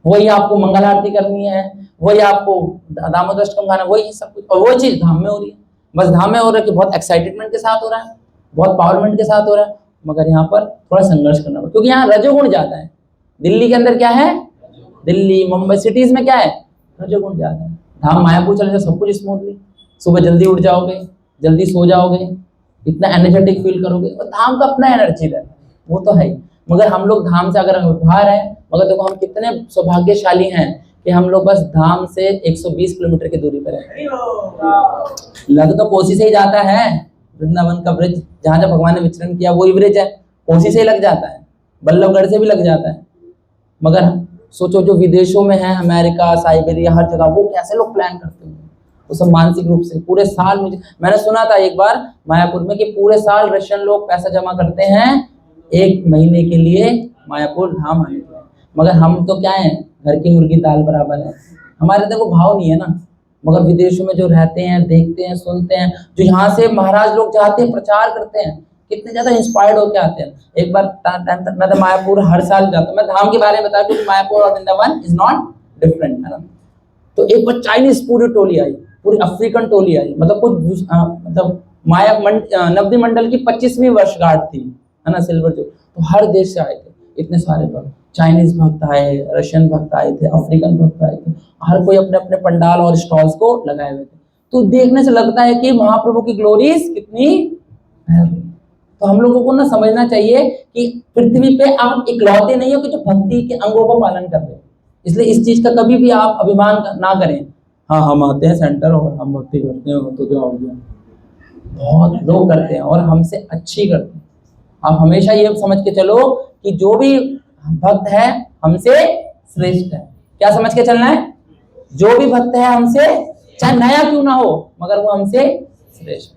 वही आपको मंगल आरती करनी है, वही आपको दामोदर अष्टकम गाना, वही सब कुछ, और वो चीज धाम में हो रही है। बस धाम में हो रहा है कि बहुत एक्साइटमेंट के साथ हो रहा है, बहुत पावरमेंट के साथ हो रहा है, मगर यहाँ पर थोड़ा संघर्ष करना पड़ता है, क्योंकि यहाँ रजोगुण ज्यादा है। दिल्ली के अंदर क्या है? दिल्ली मुंबई सिटीज में क्या है? रजोगुण ज्यादा है। धाम मायापुर चले जाओ, सब कुछ स्मूथली, सुबह जल्दी उठ जाओगे, जल्दी सो जाओगे, इतना एनर्जेटिक फील करोगे। और धाम का अपना एनर्जी है, वो तो है ही। मगर हम लोग धाम से अगर हम बाहर हैं, मगर देखो हम कितने सौभाग्यशाली हैं कि हम लोग बस धाम से 120 किलोमीटर की दूरी पर है। लग तो कोसी से ही जाता है, वृंदावन का ब्रिज जहाँ जहाँ भगवान ने विचरण किया वही ब्रिज है, कोसी से ही लग जाता है, बल्लभगढ़ से भी लग जाता है। मगर सोचो जो विदेशों में है, अमेरिका, साइबेरिया, हर जगह, वो कैसे लोग प्लान करते हैं, वो सब मानसिक रूप से पूरे साल। मैंने सुना था एक बार मायापुर में कि पूरे साल रशियन लोग पैसा जमा करते हैं 1 महीने के लिए मायापुर धाम आने के लिए। मगर हम तो क्या है, घर की मुर्गी दाल बराबर है, हमारे अंदर वो भाव नहीं है ना। मगर विदेशों में जो रहते हैं, देखते हैं, सुनते हैं, जो यहाँ से महाराज लोग जाते हैं, प्रचार करते हैं, कितने ज्यादा इंस्पायर्ड होके आते हैं। एक बार मैं तो मायापुर हर साल जाता हूँ, मैं धाम के बारे में बता दूं, मायापुर और वृंदावन इज नॉट डिफरेंट, है ना। तो एक बार चाइनीज पूरी टोली आई, पूरी अफ्रीकन टोली आई, मतलब कुछ मतलब नवदीप मंडल की 25वीं वर्षगांठ थी, है ना, सिल्वर जो। तो हर देश से आए थे इतने सारे भक्त, चाइनीज भक्त आए, रशियन भक्त आए थे, अफ्रीकन भक्त आए थे, हर कोई अपने अपने पंडाल और स्टॉल्स को लगाए हुए थे। तो देखने से लगता है कि महाप्रभु की ग्लोरीज कितनी है। तो हम लोगों को ना समझना चाहिए कि पृथ्वी पे आप इकलौते नहीं हो कि जो भक्ति के अंगों का पालन कर रहे हो। इसलिए इस चीज का कभी भी आप अभिमान ना करें, हाँ हम आते हैं सेंटर और हम भक्ति करते हैं तो क्या हो गया। बहुत लोग करते हैं और हमसे अच्छी करते हैं। आप हमेशा ये समझ के चलो कि जो भी भक्त है हमसे श्रेष्ठ है। क्या समझ के चलना है? जो भी भक्त है हमसे, चाहे नया क्यों ना हो, मगर वो हमसे श्रेष्ठ।